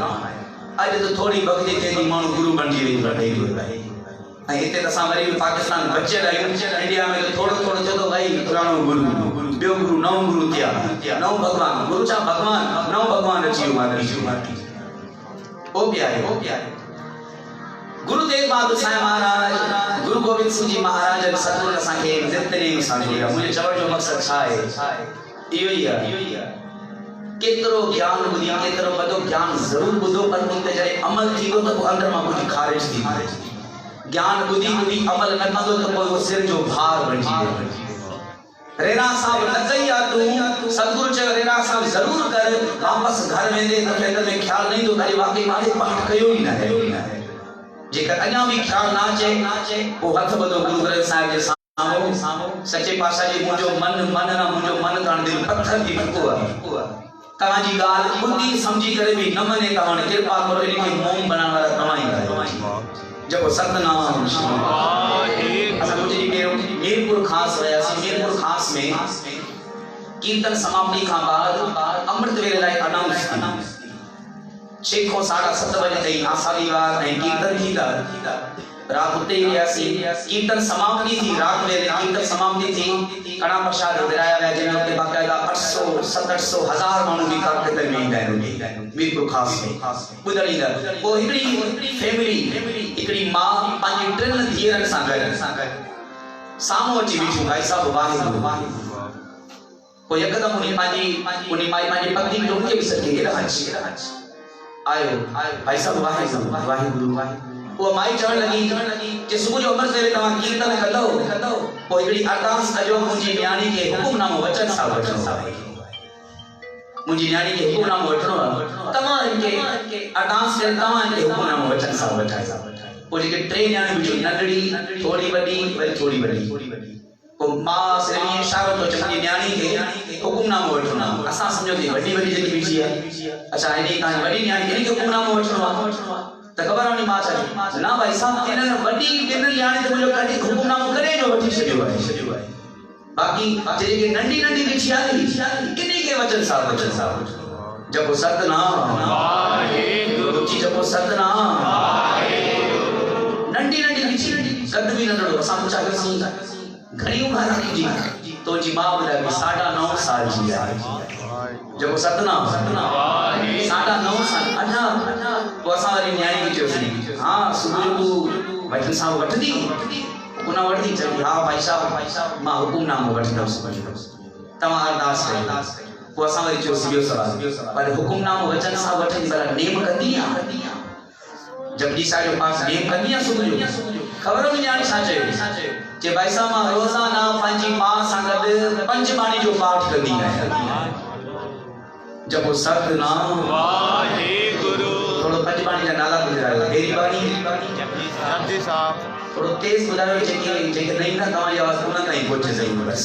आज तो थोड़ी भक्ति तेरी मानो गुरु बन जी रही है इते तसा वरी पाकिस्तान बच्चे रही इंडिया में तो थोड़ो जो भाई पुरानो गुरु बियो गुरु नव गुरु थिया नव भगवान गुरु चा भगवान नव भगवान अची माटी ओ प्यारे गुरु तेग बहादुर साहब महाराज गुरु गोविंद सिंह जी महाराज सतगुरु असा के जितने साजोया मुझे चवण जो मकसद छा है इयो ही है केतरो ज्ञान बुधी केतरो बदो ज्ञान जरूर बुधो पर उनते जरे अमल थीगो तो अंदर में कुछ खारिज थी ज्ञान बुधी अमल न कंदो तो कोई वो सिर जो भार बन जी रेरा साहब न कहिया तू सतगुरु चे रेरा साहब जरूर कर वापस घर में दे तो अंदर में ख्याल नहीं तो तारी वाकई माने पाठ कयो ही ना है जेकर अन्या भी ख्याल ना चे वो हथ बदो गुरु ग्रंथ साहिब जे सामो सच्चे पातशाह जी मुजो मन ताण दिल पत्थर जी फुको तवा जी गाल बुद्धि समझी करे भी न मने तवा कृपा करो इनके मोम बनाने वाला तवाई जब सतनाम असा मुझे जी मीरपुर खास रहा मीरपुर खास में कीर्तन समाप्ति का बाद अमृत वेले लाइ अनाउंस शेखों 7:30 बजे तई आसाली वार ऐं कीर्तन थींदा रात उते ही रहियासी कीर्तन समाप्ति थी रात वेले कीर्तन समाप्ति थी कड़ा प्रसाद विराया विया जंहिं उते बाक़ायदा 800-700 हज़ार माण्हू बि कीर्तन में ईंदा आहिनि मीरपुर ख़ास में ॿुधण ईंदा पोइ हिकिड़ी फैमिली हिकिड़ी मां पंहिंजी 3 धीअरनि सां गॾु साम्हूं अची बीठियूं भाई साहब वाहिगुरु पोइ यकदमि उन माई पंहिंजी पत्नी खे उनखे बि सॾे हेॾा आयो भाई साहब वाहिगुरु वो माई चवण लगी कि सुबह जो अमृत वेले तवा कीर्तन कंदो पोइ हिकिड़ी अरदास कजो मुंहिंजी न्याणी खे हुकुमनामो वचन सां वठणो आहे मुंहिंजी न्याणी खे हुकुमनामो वठणो आहे तव्हां इनके अरदास करे तव्हां इनके हुकुमनामो वचन सां वठायो पोइ जेके 3 न्याणी बिठियूं नंढड़ी थोड़ी वॾी वरी थोड़ी वॾी पोइ मां सिर्फ इशारो तो मुंहिंजी न्याणी खे हुकुमनामो वठणो आहे असां सम्झो थी वॾी जेकी बीठी आहे अच्छा हेॾी तव्हांजी वॾी न्याणी इनके हुकुमनामो वठणो आहे त ख़बर वञी मां चई ना भाई साहब इन्हनि वॾी ॿिनि न्याणी त मुंहिंजो कॾहिं हुकुमनामो करे जो वठी छॾियो आहे बाक़ी जेके नंढी बीठी आहे इन्ही के वचन सां जपो सतनाम वाहिगुरु जी जपो सतनाम वाहिगुरु नंढी बीठी कद बि नंढड़ो असां पुछासीं घणी उम्र जी तो जी मां ॿुधाई 9.5 साल जी आहे जब सतनाम 9.5 साल अञा तो असां वारी न्याणी खे चयोसीं हाँ सुबुह जो तूं वचन सां वठंदी उन हुन वठी चई हा भाई साहब मां हुकुमनामो वठंदुसि तव्हां अरदास कयो पोइ असां वरी चयोसीं ॿियो सवाल पर हुकुमनामो वचन सां वठंदी पर नेम कंदी आहे जपजी साहिब जो पास नेम कंदी आहे सुबुह जो ख़बर हुई न्याणी छा चयो जे भाई साहब मां रोज़ाना पंहिंजी मां सां गॾु 5 बाणी जो पाठ कंदी आहियां जब सतनाम वाहेगुरु थोड़ो 5 बाणी जा नाला ॿुधायो पहिरीं बाणी जपजी साहिब थोड़ो तेज ॿुधायो जेके नहीं ना तव्हांजी आवाज़ उन ताईं पहुचे सही बस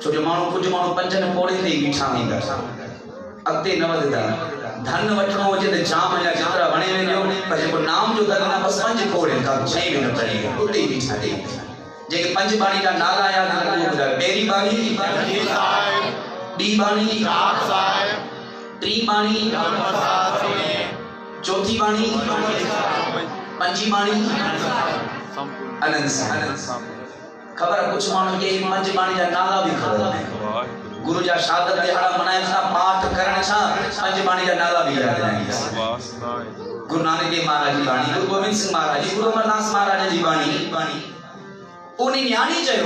छो जो माण्हू कुझु माण्हू 5 पोड़े ते बीठा हूंदा अॻिते न वधंदा धन वठणो हुजे त जाम या जेतिरा वणे वञो पर जेको नाम जो धन न बस 5 पोड़े का 6 में न पड़ी उते ई बीठा ॾे जेके 5 बाणी जा नाला याद न उहो ॿुधायो पहिरीं बाणी जपजी साहिब ॿी बाणी जाप साहिब टी बाणी चौथी बाणी पंजी बाणी अनंत साहिब खबर कुछ माण्हू के 5 बाणी जा नाला भी खबर गुरु जा शादत दिहाड़ा मनाइण सां पाठ करण सां 5 बाणी जा नाला भी याद रहंदा गुरु नानक देव महाराज जी बाणी गुरु गोविंद सिंह महाराज जी गुरु अमरदास महाराज जी बाणी उनी न्याणी चयो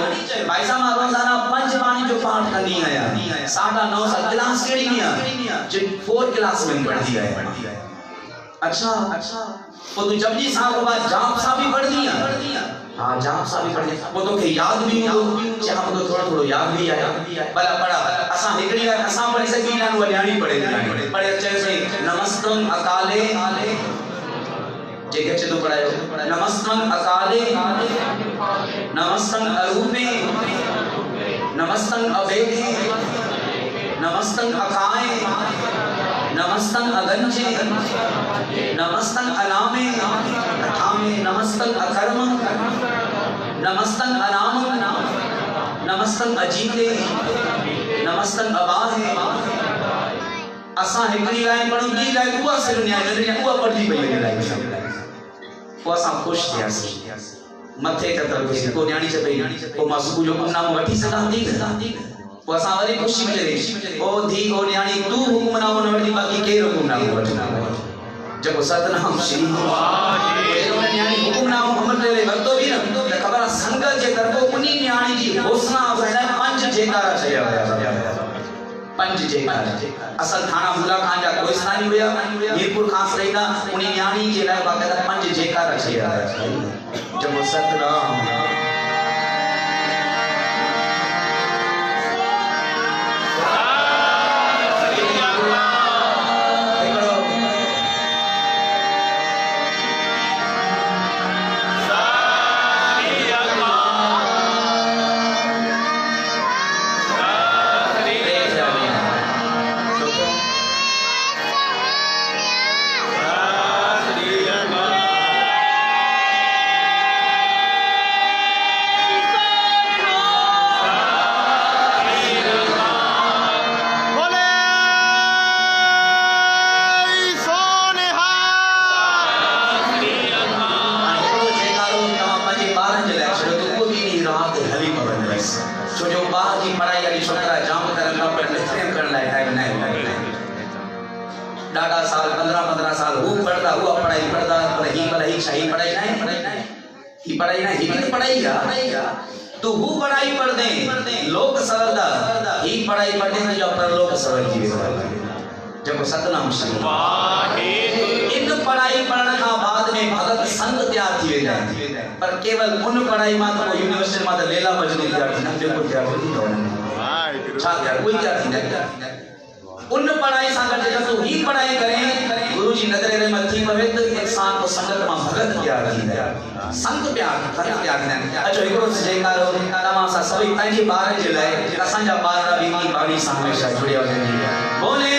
भाई साहब मां रोजाना 5 बाणी जो पाठ कंदी आहियां 9:30 साल क्लास केड़ी नहीं जे 4 क्लास में पढ़दी है अच्छा वो तू जपजी साहब के बाद जाप सा भी पढ़दी है हां जाप सा भी पढ़दी वो तो के याद भी हो चाहे हमको थोड़ा याद भी आया भला पढ़ा असा हिकड़ी असा पढ़ी सकी ना न्याणी पढ़े अच्छे से नमस्तम अकाले जे के तो पढ़ायो नमस्तम अकाले नमस्तम अरूपे नमस्तम अबेखे नमस्तम अकाए नमस्तम अगंजे नमस्तम अनामे अठामे नमस्तम अकर्म नमस्तम अनाम नमस्तम अजीते नमस्तम अबाहे असा हिकड़ी लाइन पढ़ू दी लाइन हुआ सिर न्याय हुआ पढ़ी पई लाइन वो असा खुश थियासी मथे त खुशी को न्याणी चे पई को मां सुबह जो हुकुमनामो वठी सकां थी वो असा वरी खुशी मिले ओ धी ओ न्याणी तू हुकुमनामो न वठी बाकी के हुकुमनामो वठना जको सतनाम श्री वाहेगुरु न्याणी हुकुमनामो हमर ले वरतो भी न त खबर संगत जे तरफो उनी न्याणी जी हौसला अफजाई 5 जेकारा चया 5 जेकारा असल थाना मुला खान जा कोई स्थानी हुया मीरपुर खास रहीदा उनी न्याणी जे लाइ बाकायदा 5 जेकारा चया जको सतनाम डाडा साल 15 साल वो पढ़ता हुआ पढ़ाई पढ़ता पर ही पढ़ाई नहीं ही पढ़ाई नहीं ही तो पढ़ाईगा तो वो पढ़ाई पढ़ दे लोक सरलदा ही पढ़ाई पढ़ दे जो पर लोक सरल की जब सतनाम श्री वाहेगुरु इन पढ़ाई पढ़ने का बाद में भगत संग तैयार थी जाए पर केवल उन पढ़ाई में तो यूनिवर्सिटी में तो लेला मजनू तैयार थी ना जो को तैयार थी वाहेगुरु छा तैयार कोई तैयार थी नहीं उन पढ़ाई संगत जब तो ही पढ़ाई करें गुरु जी नजरे रे मथी पवे तो इंसान को संगत में भगत प्यार थी संत प्यार ने अचो एकरो जयकारो तमा सा सभी पंहिंजे बार जे लाइ असा जा बार भी की बाणी सां हमेशा जुड़िया वञनि बोले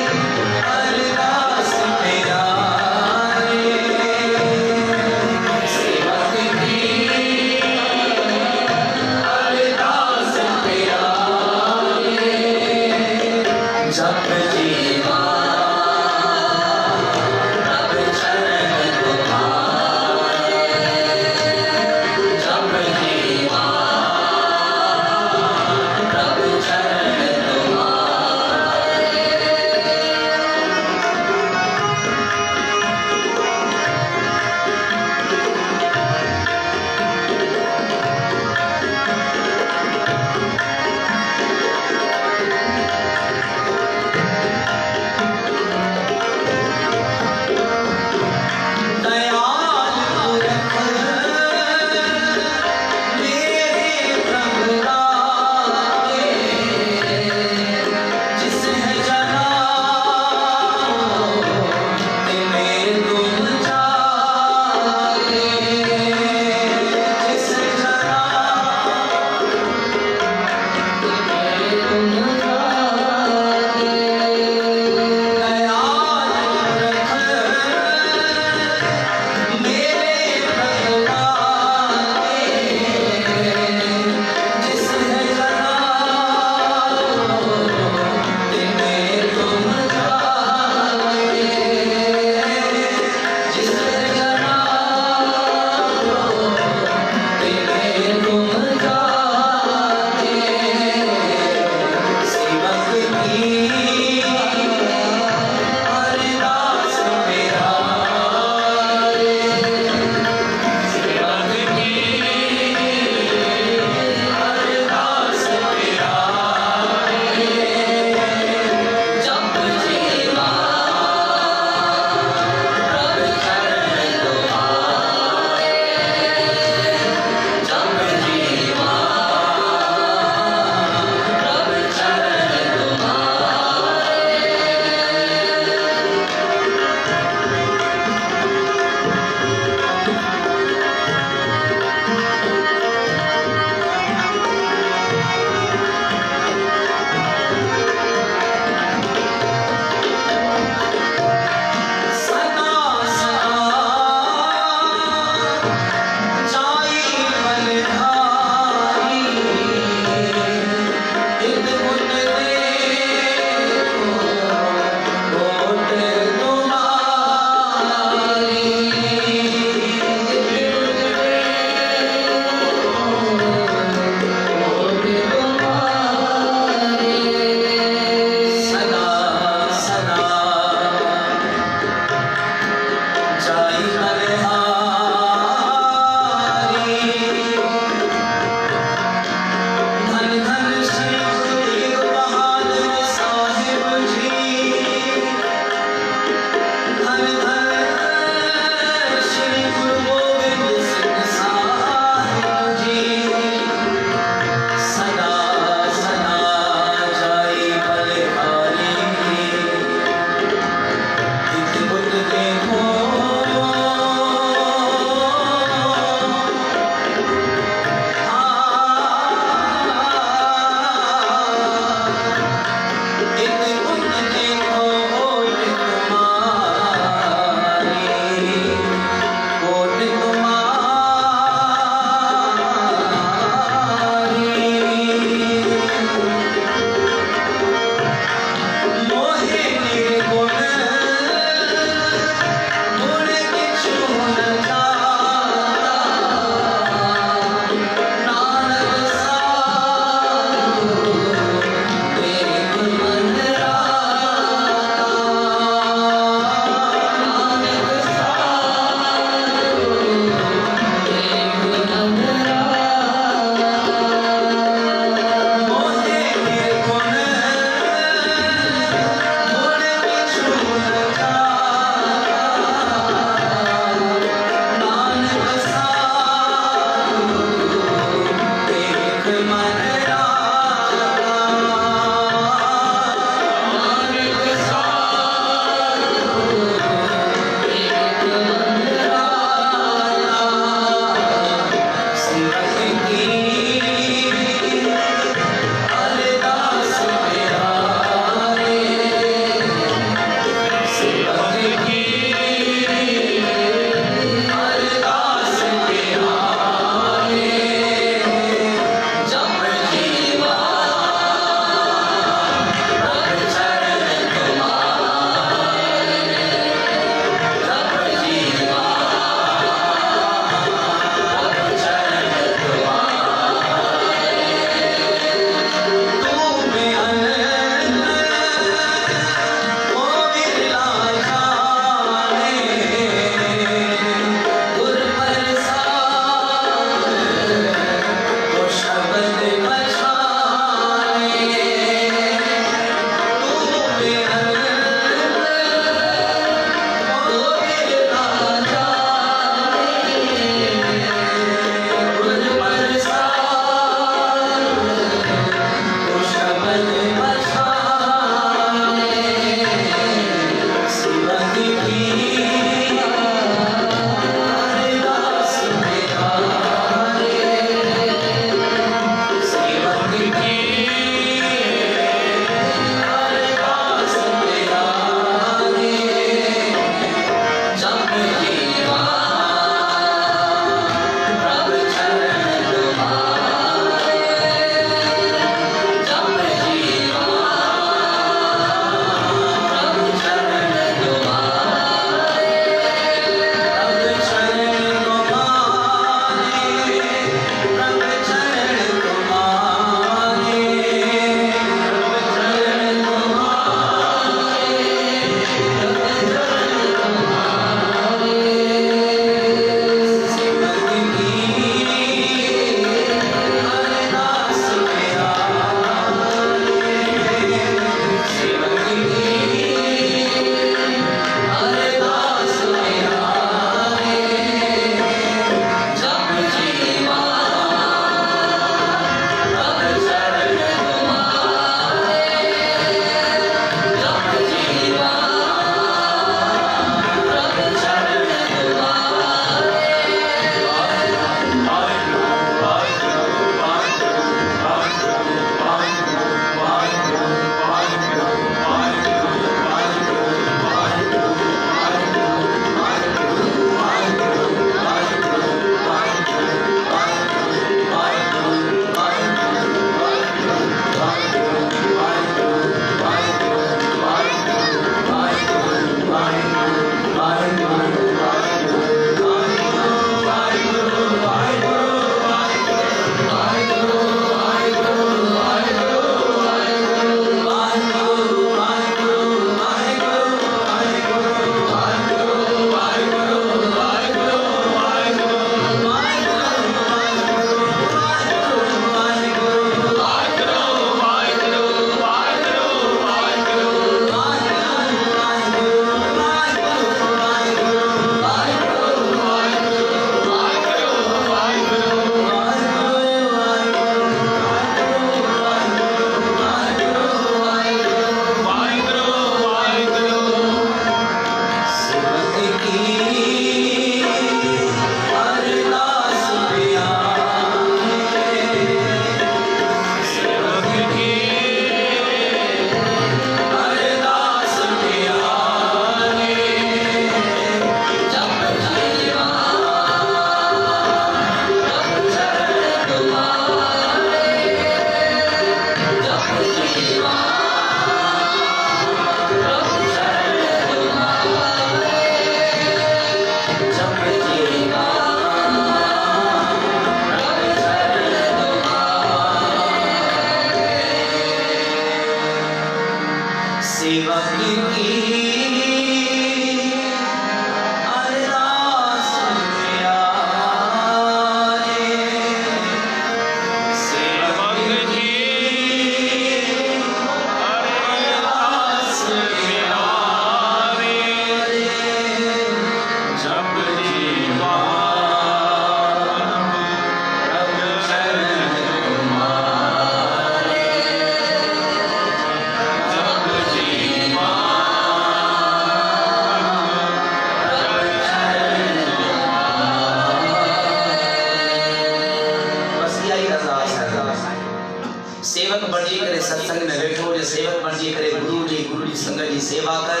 सेवा कर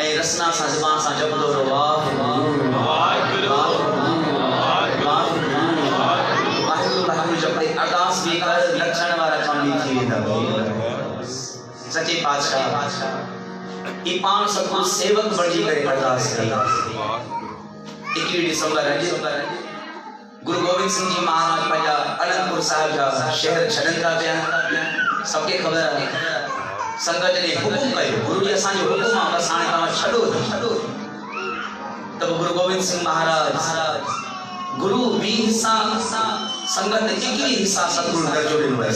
ऐं रसना सां ज़बान सां जपंदो रहो वाहिगुरु वाहिगुरु जपे अरदास भी कर लक्षण वारा कम भी थी वेंदा सच्चे पातशाह ई पाण सतगुरु सेवक बणजी करे अरदास कई 21 दिसंबर गुरु गोविंद सिंह जी महाराज पंहिंजा अनंदपुर साहिब जा शहर छॾनि था पिया सबके खबर संगत ने हुकुम कयो गुरु जी असांजो हुकुम आहे बस हाणे तव्हां छॾो तब गुरु गोविंद सिंह महाराज गुरु 20 हिस्सा संगत 21 हिस्सा सतगुरु दर्जो ॾिनो आहे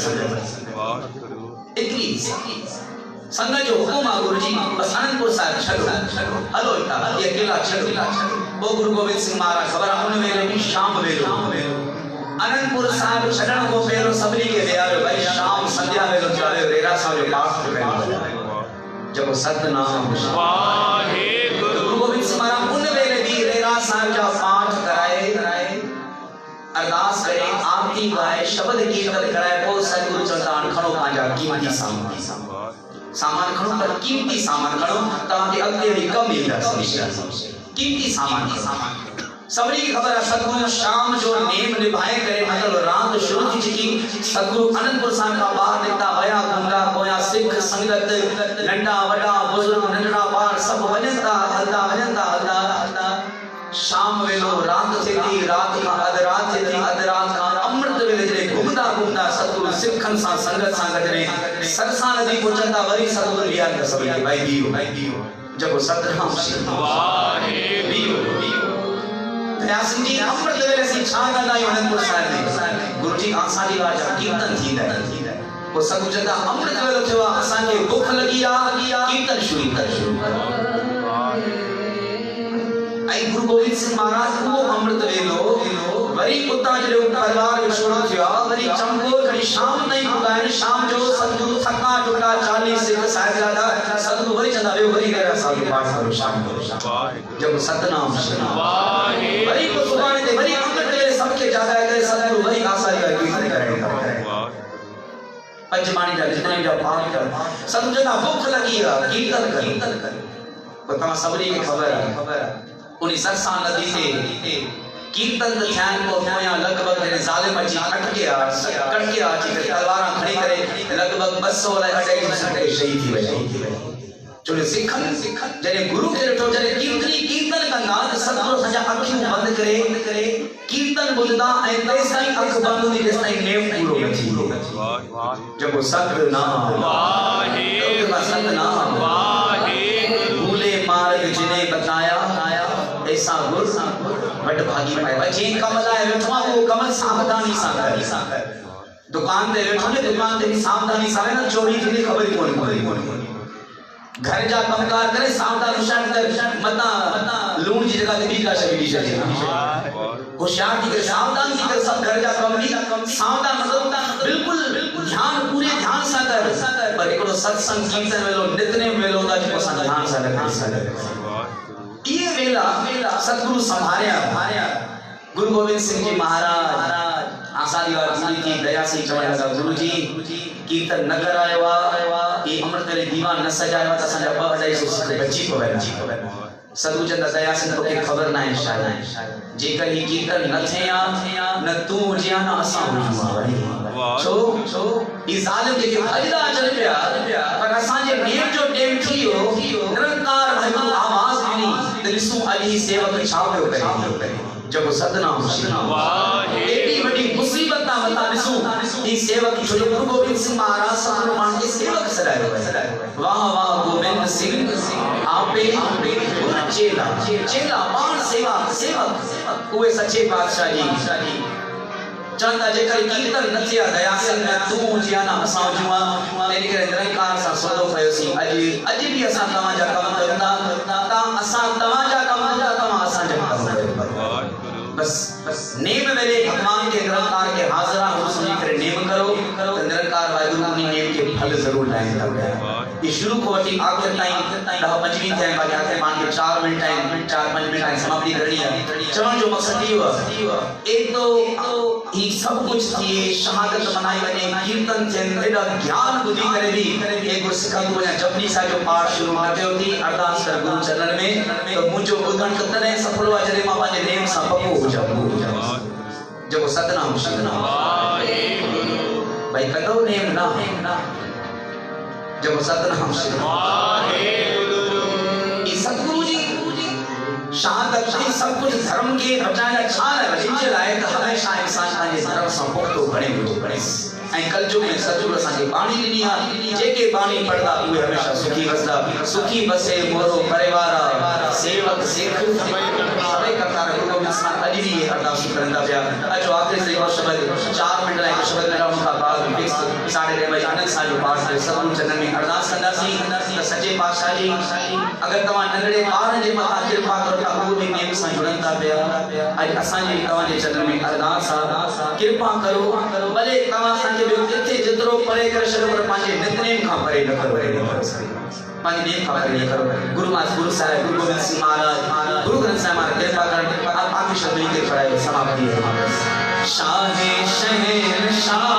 21 हिस्सा संगत जो हुकुम आहे गुरु जी बस अनंदपुर साहिब छॾो हलो इता ये अकेला छॾो वो गुरु गोविंद सिंह महाराज खबर उन वेले भी शाम वेलो अनंदपुर साहिब छॾण को पहिरियों सभिनी खे विहारियो भाई शाम संध्या वेलो चाहे रेरा साहिब जो पाठ कयो जब सतनाम वाहिगुरु गुरु गोविंद सिंह महाराज उन वेले भी रेरा साहिब जा पाठ कराए अरदास करे आरती गाए शब्द कीर्तन कराए पोइ सतगुरु चवंदा खणो पंहिंजा कीमती सामान खणो पर कीमती सामान खणो तव्हांखे अॻिते बि कमु ईंदा कीमती सामान सभी की खबर है सतगुरु शाम जो नेम निभाए करे मतलब रात शुरू थी चुकी सतगुरु अनंदपुर साहिब का बाहर निकता वया गंगा कोया सिख संगत नंढा वडा बुजुर्ग नंढड़ा बार सब वजनता हलदा शाम वेलो रात थी रात का अधरात थी अधरात का अमृत वेले जे घुमदा सतगुरु सिखन सा संगत सा गजरे सरसा नदी पहुंचंदा वरी सतगुरु लिया सभी भाई बियो जब सतनाम वाहिगुरु दयासिंह जी अमृत वेले सी छा कंदा आहियूं अनंदपुर साहिब में गुरुजी आसानी वाजा कीर्तन थींदा वो सतगुरु चंदा अमृत वेलो थियो असांखे भूख लगी आ कीर्तन शुरू कर आई गुरु गोविंद सिंह महाराज वो अमृत वेलो वरी उता जो परिवार जो छोड़ो थियो वरी चंको घड़ी शाम ताईं पुगाइन शाम जो सतगुरु थका टुटा 40 सिख साहिबजादा सतगुरु वरी चंदा वे वरी करे असांखे पाठ करो शाम जब सतनाम वरी को सुभाणे ते वरी अमृत वेले सबके जागा करे सतगुरु वरी आसारी का कीर्तन कराइंदा पंजमाणी जा जितने जा पाठ कर सतगुरु चंदा भूख लगी है कीर्तन कर तमा सबरी के खबर है उन सरसा नदी से कीर्तन ध्यान को मोया लगभग ने जालिम जी कटके आ जी तलवारा खड़ी करे लगभग 200 अढ़ाई सौ शहीद थी वई चले सिखन जने गुरु के रटो जने कीर्तन कंदा सतगुरु संजा अखियूं बंद करे कीर्तन बुलदा ए तेसाई अख बंद हुई जेसताई नेम पूरो न थी जब सतनाम भूले मार्ग जिने बताया ऐसा गुरु बड़ भागी पाए जी कमल आए वेठो वो कमल सावधानी सा कर दुकान ते वेठो ने दुकान ते भी सावधानी सा ना चोरी थी खबर कोन घर जा कामकार करे सावधान होशियार कर मता लूण जी जगह ते बीका शबी छे होशियार थी कर सावधान थी कर सब घर जा कम भी सावधान मतलब बिल्कुल ध्यान पूरे ध्यान सा कर पर एकड़ो सत्संग कीर्तन वेलो नितनेम वेलो दा जो सा ध्यान सा कर ये वेला सतगुरु संभारिया गुरु गोविंद सिंह जी महाराज आसारी वार गुरु की दया से चवण लगा गुरु जी कीर्तन न करायो ये अमृत वेले दीवान न सजायो त संजा 2-250 सिख बची पवे सतगुरु चंद दया से तो के खबर ना है शायद जे कहीं कीर्तन न थया न तू जिया न असा हुआ छो ई जालिम के भजदा चल पिया पर असा जे नेम जो टेम थियो निरंकार भाई आवाज दी दिलसु अली सेवक छाव करे जब सतनाम एडी बड़ी मुसीबत ना बता दिसु ई सेवक जो गुरु गोविंद सिंह महाराज सतगुरु मान के सेवक सदायो वाह वाह गोविंद सिंह आपे गुरु चेला मान सेवक हुए सच्चे पातशाह जी चंदा जे कर कीर्तन न थिया दया सिंह में तू जिया ना असा जुआ तेरी करे निरंकार सा सोदो कयो सी अज भी असा तवा जा कम करता ता असा तवा जा कम जा तवा असा जा कम बस नेम वेले भगवान के निरंकार के हाजरा हो सुनी करे नेम करो तो निरंकार वाहिगुरु ने नेम के फल जरूर लाएंदा ये शुरू को वठी आखिर ताईं 10-15 थिया बाक़ी आखिर मान के 4 मिनट टाइम 4-5 मिनट टाइम समाप्ति करनी है चवण जो मकसद इहो एक तो ही सब कुछ थिए शहादत मनाई वने कीर्तन थियन एडा ज्ञान बुद्धि करे भी एक सिखा को जपनी सा जो पाठ शुरू न कयो थी अरदास कर गुरु चरण में तो मुझो बुधन कतने सफल वा जरे मां पाजे नेम सा पको हो जाओ जो सतनाम भाई कदो नेम ना जब सतनाम ये सतगुरु जी शहादत जी सब कुछ धर्म के बचाना छान है जिनके लायक हमेशा इंसान पंहिंजे धर्म सां पुख्तो बणे ऐं कलयुग में सतगुरु असांखे बाणी ॾिनी आहे जेके बाणी पढ़दा उहे हमेशा सुखी वसदा सुखी बसे मोरो परिवार सेवक सेख सभई कतार गुरु इंसान अॼु भी अरदास करंदा पिया अचो आखिरी से शब्द 4 मिनट लाइ शब्द में रहूं का बाद फिक्स 3:30 बजे आनंद सां जो पाठ करे सभु चरण में अरदास कंदासीं त सच्चे पातशाह जी अगर तव्हां नंढड़े ॿारनि जे मथां कृपा करो था उहे भी नेम सां जुड़नि था पिया अॼु असांजे तव्हांजे चरण में अरदास आहे कृपा करो भले तव्हां असांखे ॿियो किथे जेतिरो परे करे छॾो पर पंहिंजे नितनेम खां परे न करो पंहिंजे नेम खां परे न करो गुरु साहिब गुरु गोविंद सिंह महाराज गुरु ग्रंथ साहिब महाराज कृपा करण आप आखिरी शब्द लिख के पढ़ाए समाप्ति है शाह शहर शाह